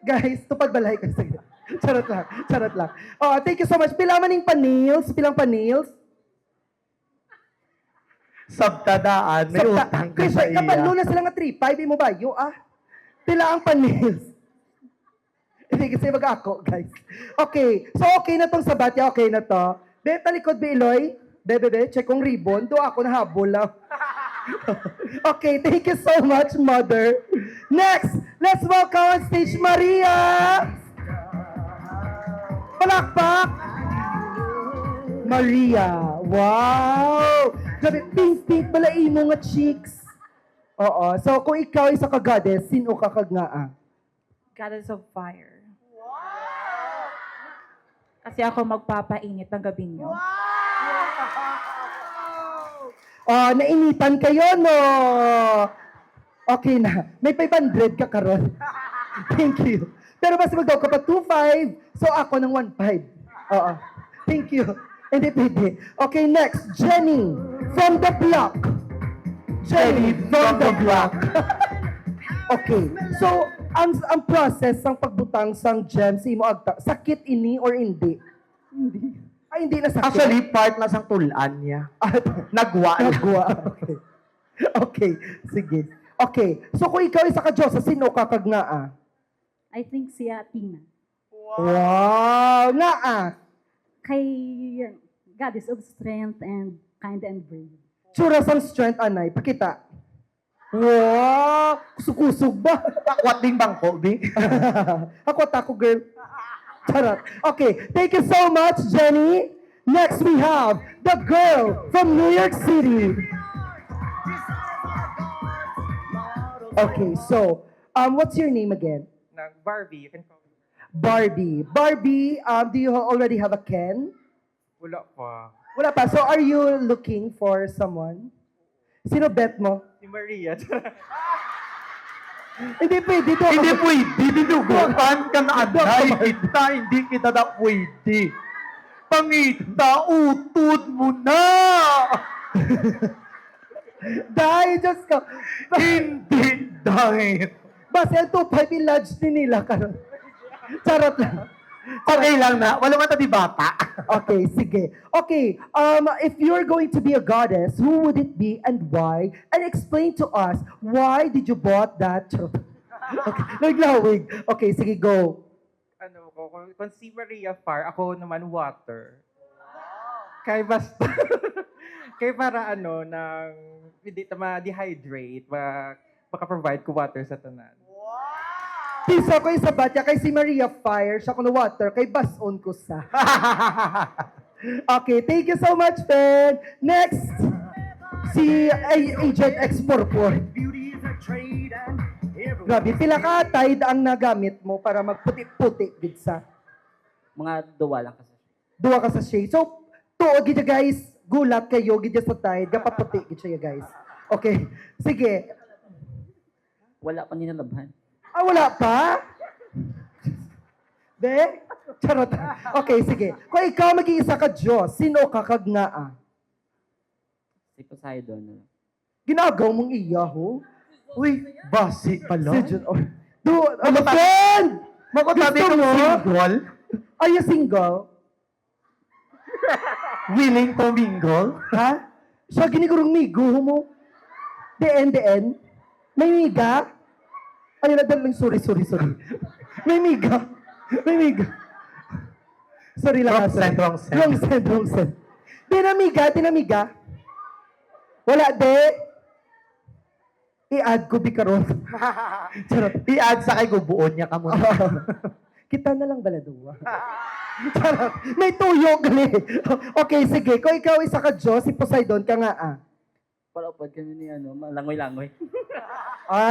Guys, tupad balay ka. Sige. Charot lang. Oh, thank you so much. Pila man yung panils? Pilang panils? Sabtadaan, may utang ka sa iya. Kapag na sila nga 3.5, mo ba? Pila ang panils? Hindi kasi mag-ako, guys. Okay, so okay na tong sabatya, okay na to. Be, talikod, Be, Iloy. Be, check kong ribbon. Do ako nahabol lang. Okay, thank you so much, Mother. Next, let's welcome on stage Maria. Palakpak. Maria. Wow. Grabe, pink pala imo nga cheeks. Oo. So, kung ikaw isa ka goddess, sino ka kagngaa? Goddess of fire. Kasi ako magpapainit ng gabi niyo. Oh, nainitan kayo, no? Okay na. May 500 ka karon. Thank you. Pero mas magdaw ka pa 2.5, so ako ng 1.5. Oo. Thank you. Hindi pwede. Okay, next. Jenny from the block. Jenny from the block. Okay. So, ang process ng pagbutang sang gem sa imo agta, sakit ini or hindi? Hindi. Ay, hindi na sakit. Actually, part na sang tulan niya. Nagwa. Okay. Okay. Sige. Okay. So, kung ikaw isa ka Diyosa, sino ka kagngaa? I think si Tina. Wow! Ngaa! Kay Goddess of Strength and Kind and Brave. Tsura sang strength, anay. Pakita. Wow! Kusog-kusog ba? Takwat ding bangko, Bi. Ako, girl. Charot. Okay. Thank you so much, Jenny. Next, we have the girl from New York City. Okay, so, what's your name again? Barbie, you can call me. Barbie. Barbie, do you already have a Ken? Wala pa. Wala pa. So, are you looking for someone? Sino bet mo? Si Maria. Hindi pwede to. Hindi pwede. Dinuguan ka na anay. Kita, hindi kita na pwede. Pangita, utod mo na. Dahil, Diyos ko. Hindi dahil. Basta yung 2.5 i-lodge din nila karon. Charot lang. Okay lang na. Wala man di bata. Okay, sige. Okay, if you're going to be a goddess, who would it be and why? And explain to us, why did you bought that? Okay, naglawig. Okay, sige, go. Kung si Maria Far, ako naman water. Kaya basta, kaya para nang hindi ta ma-dehydrate, maka-provide ko water sa tanan. Pisa ko yung sabatya kay si Maria Fire, siya ko na water, kay Bason ko sa. Okay, thank you so much, Ben. Next, si Agent X44. Grabe, pila ka Tide ang nagamit mo para magputi-puti gid sa Mga duwa lang kasi. duwa ka sa shade. So, tuo gid ya, guys, gulat kayo gid ya sa Tide, kapaputi gid siya guys. Okay, sige. Wala pa ninalabhan. Ah, wala pa? De? Charot. Okay, sige. Kung ikaw mag-iisa ka Diyos, sino ka kagnaa? Si Poseidon. Ginagaw mong iya, ho? Uy, Basi pala. si John. Oh. Ano, friend? Makutabi Gusto kang mo? single? Are you single? Willing to mingle? Ha? Siya ginigurong migo mo. DN. May miga? Ayun na lang, sorry. May miga. Sorry lang. Wrong send, wrong send. Wrong send. Tinamiga. Wala, de. I-add ko bikaron. Charot. I-add sa kay gubuon niya ka muna. Kita na lang baladuwa. Charot. May tuyo gali. Okay, sige. Kung ikaw isa ka Diyos, si Poseidon ka nga Wala pa kami ni langoy-langoy.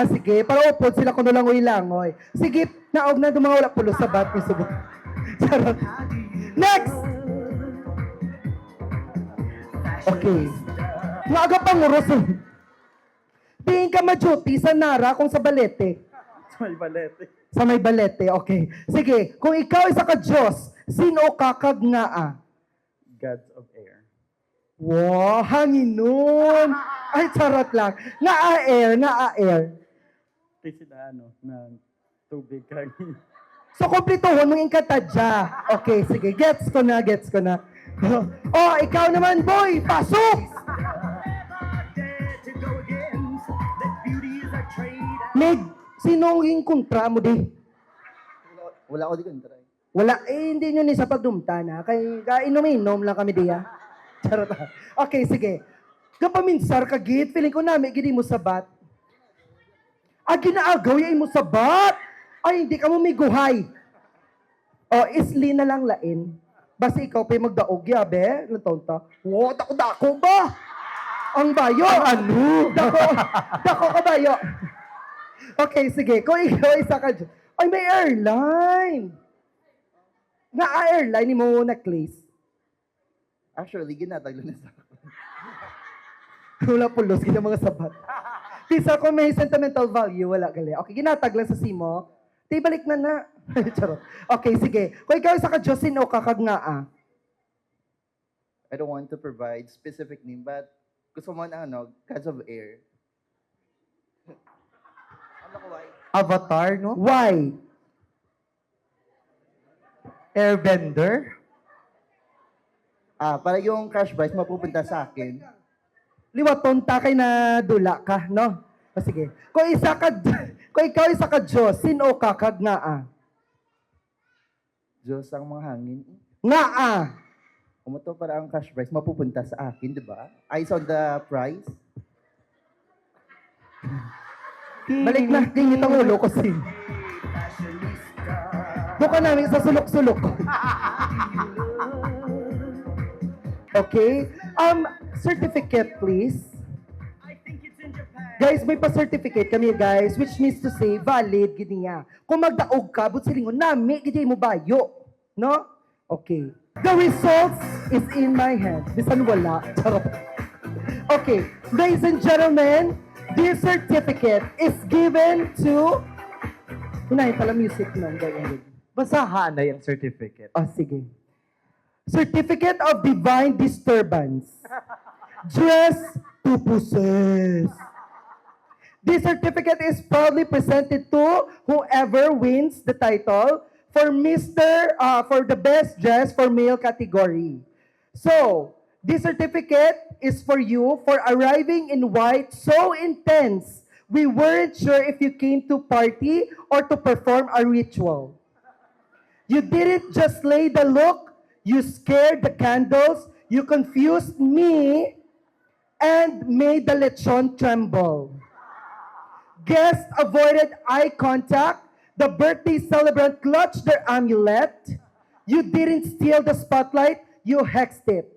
Sige. Para upod sila kuno lang langoy. Sige, naog na mga wala pulo sa bat ni subot. Charot. Next! Okay. Maaga panguros. Tingin ka ma-duty sa Nara kung sa Balete. Sa may balete, okay. Sige, kung ikaw isa ka Diyos, sino ka kagnaa? Gods of air. Wow, hangin nun. Ay, charot lang. Nga-air. Kasi na tubig hangin. So, kumplituhon mong inkatadya. Okay, sige. Gets ko na. Oh, ikaw naman, boy. Pasok! Meg, sinong yung kontra mo di? Wala ko di kontra. Wala, hindi nyo ni sa pagdumta na. Kaya inom lang kami diya. Charot. Okay, sige. Kapaminsar ka, git. Feeling ko namin, gini mo sabat. Ginaagaw yung mo sabat. Ay, hindi ka mo may guhay. Isli na lang lain. Basta ikaw pa yung magdaog, yabe. Ilang taon ta? Wow, dako ba? Ang bayo. Ano? Dako ka bayo. Okay, sige. Kung ikaw isa ka dyan. Ay, may airline. Airline ni mo necklace. Actually, ginataglo na sa akin. Wala pulos, gina mga sabat. Kisa ko may sentimental value, wala gali. Okay, ginatag lang sa simo. Di balik na. Charot. Okay, sige. Kung ikaw isa ka Diyos, sino ka kagnaa? I don't want to provide specific name, but gusto mo na Gods of air. Avatar, no? Why? Airbender? Para yung cash prize mapupunta sa akin. Liwaton ta kay na dula ka, no? Sige. Kung ikaw isa ka Diyos, sino ka kagnaa? Diyos ang mga hangin. Ngaa! Umuto para ang cash prize mapupunta sa akin, di ba? Eyes on the prize. Balik na, kingit ang ulo ko sin. Doon ka namin sa sulok-sulok. Okay? Certificate, please. Guys, may pa-certificate kami, guys, which means to say, valid, gini nga. Kung magdaog ka, but silingon nami, gini mo bayo. No? Okay. The results is in my hand. Bisan wala. Charot. Okay. Ladies and gentlemen, this certificate is given to... Unahin pala music nun. Basahan na yung certificate. Sige. Certificate of Divine Disturbance. Dress to possess. This certificate is proudly presented to whoever wins the title for for the best dress for male category. So, this certificate is for you for arriving in white so intense we weren't sure if you came to party or to perform a ritual. You didn't just lay the look, you scared the candles, you confused me, and made the lechon tremble. Guests avoided eye contact. The birthday celebrant clutched their amulet. You didn't steal the spotlight, you hexed it.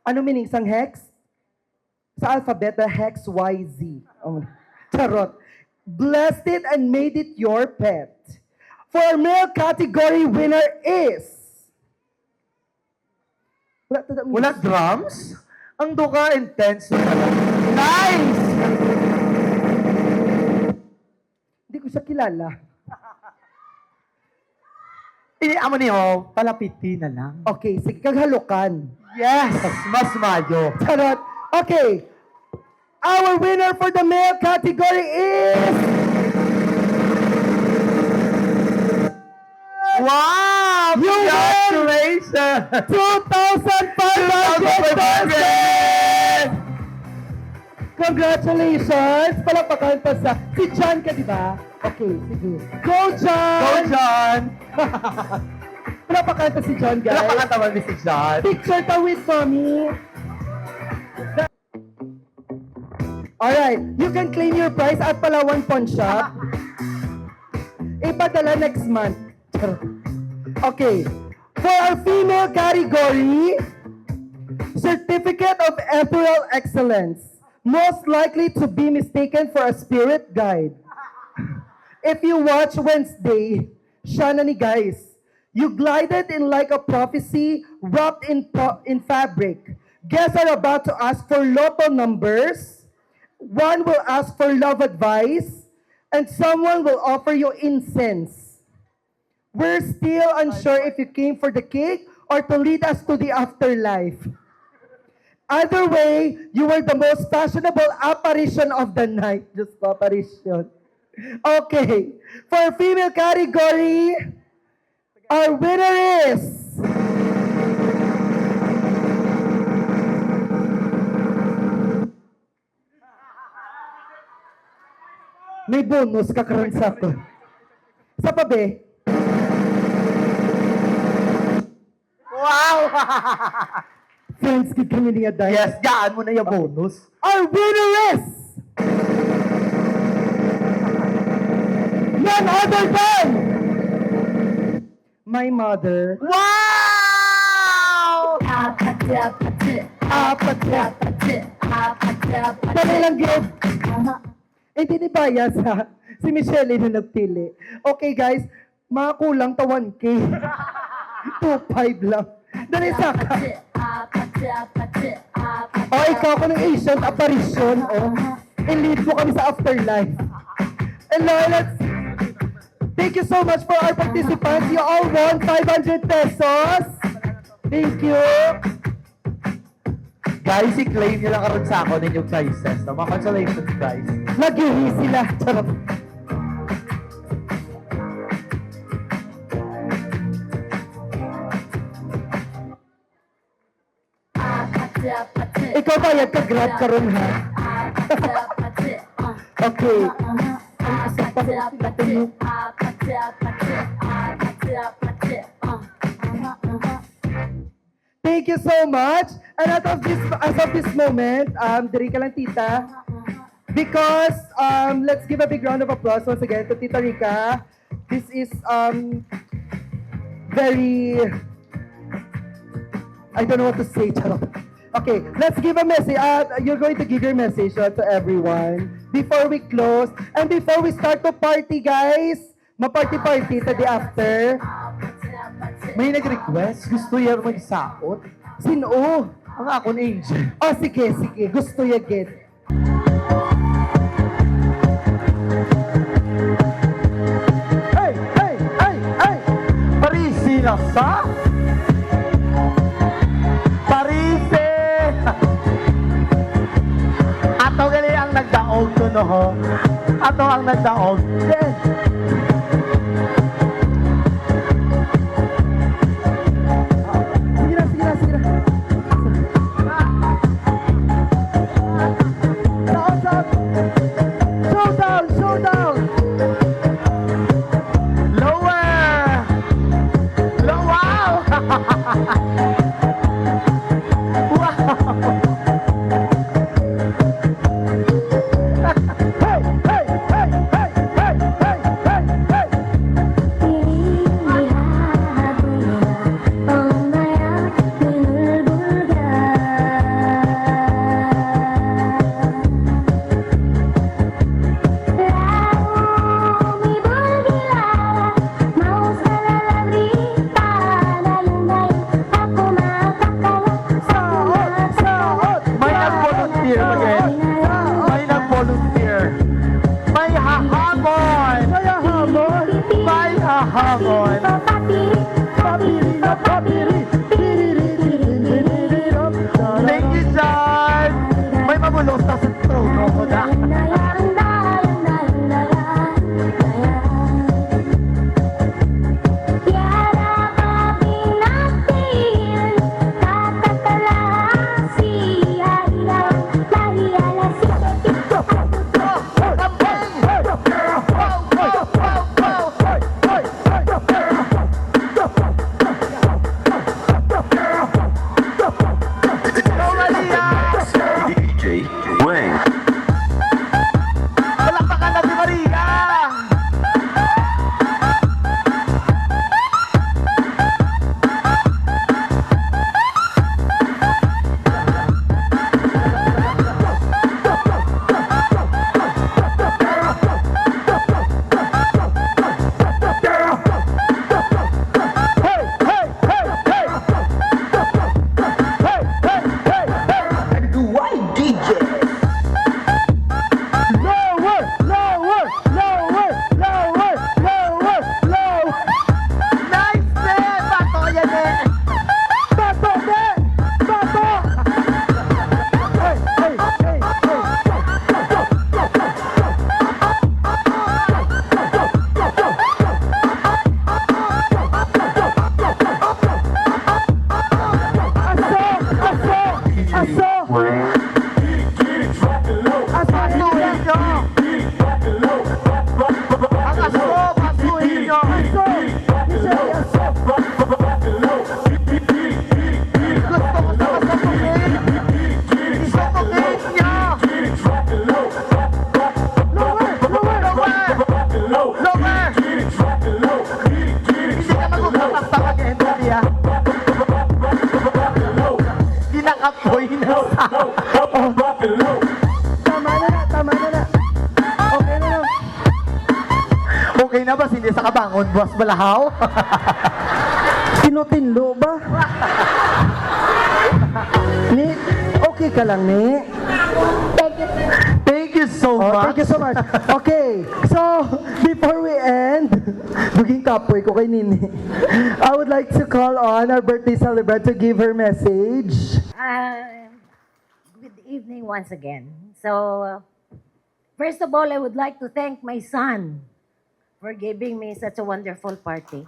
Ano meaning isang hex? Sa alphabet, the hex, Y, Z. Charot. blessed it, and made it your pet. For our male category winner is... Wala drums? Ang duka intense. Nice! Hindi ko siya kilala. Amo niyo, palapitin na lang. Okay, sige, kaghalukan. Yes! Mas mayo. Charot. Okay. Our winner for the male category is... Wow! You win! Congratulations! 2,500 pesos! Congratulations! Palakpakan pa sa... Si John ka, di ba? Okay, sige. Go, John! Go, John! Palakpakan pa si John, guys. Napakatawa ni si John. Picture ka with mommy. Alright, you can claim your prize at Palawan Pawn Shop. Ipadala next month. Okay, for our female category, Certificate of Ethereal Excellence, most likely to be mistaken for a spirit guide. If you watch Wednesday, siya na ni guys. You glided in like a prophecy wrapped in fabric. Guests are about to ask for lotto numbers. One will ask for love advice, and someone will offer you incense. We're still unsure if you came for the cake or to lead us to the afterlife. Either way, you were the most fashionable apparition of the night. Just apparition. Okay. For female category, our winner is... May bonus kakaroon sa ako. Sa pabe. Wow! Friends, kid kami niya dahil. Yes, gaan mo na yung bonus. Our winner is... none other than... my mother. Wow! Dali lang, Gib. Hindi ni Bayas, ha? Si Michelle na nagpili. Okay, guys. Mga kulang to 1K. 2.5 lang. Dali, Saka. Oh, ikaw ko ng Asian apparition. Oh. I-lead mo kami sa afterlife. And now, thank you so much for our participants. You all won 500 pesos. Thank you. Guys, i-claim nyo lang karoon sa ako ninyong prizes. No? Mga consolation prize. Nag-ihi sila. Charot. Ikaw bayad ka, grab ka ron, ha? Okay. Thank you so much. And as of this moment, diri ka lang, tita. Because, let's give a big round of applause once again to Tita Rica. This is, very, I don't know what to say, charot. Okay, let's give a message. You're going to give your message to everyone before we close and before we start to party, guys. Ma-party-party to the after. May nag-request. Gusto yan mag-saot. Sino? Ang ako ni Angel. Oh, sige, sige. Gusto ya get. Hey, hey, hey, hey! Parisi na sa? Parisi! Ato gali ang nagdaog to, no ho? Ato ang nagdaog. Yes! Sige na, sige na, sige na. Showdown, showdown! Lower! Wow! Wow! Hey, hey, hey, hey, hey, hey, hey, hey! Okay na ba? Hindi sa kabangon, boss Balahaw? Tinutinlo ba? Ni, okay ka lang, Ni? Thank you so Oh, much. thank you so much. Okay, so before we end, maging kapoy ko kay Nini. I would like to call on our birthday celebrant to give her message. Good evening once again. So, first of all, I would like to thank my son for giving me such a wonderful party.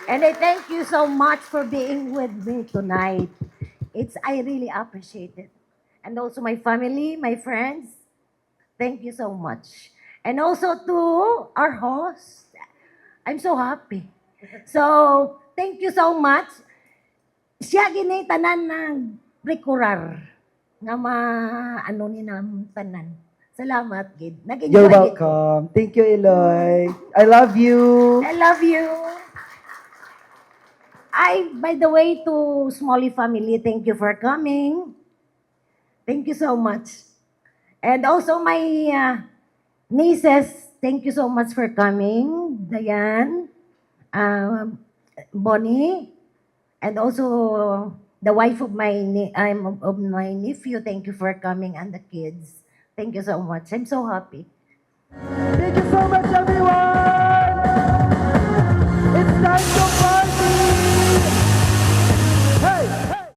And I thank you so much for being with me tonight. I really appreciate it. And also my family, my friends, thank you so much. And also to our host, I'm so happy. So, thank you so much. Siya ginay tanan ng rekurar nga ano ni nam tanan. Salamat, Gid. Nag-enjoy You're gid ko. welcome. Thank you, Eloy. I love you. I love you. By the way, to Smalley family, thank you for coming. Thank you so much. And also my nieces, thank you so much for coming. Diane, Bonnie, and also the wife of my nephew, thank you for coming, and the kids. Thank you so much. I'm so happy. Thank you so much, everyone. It's time to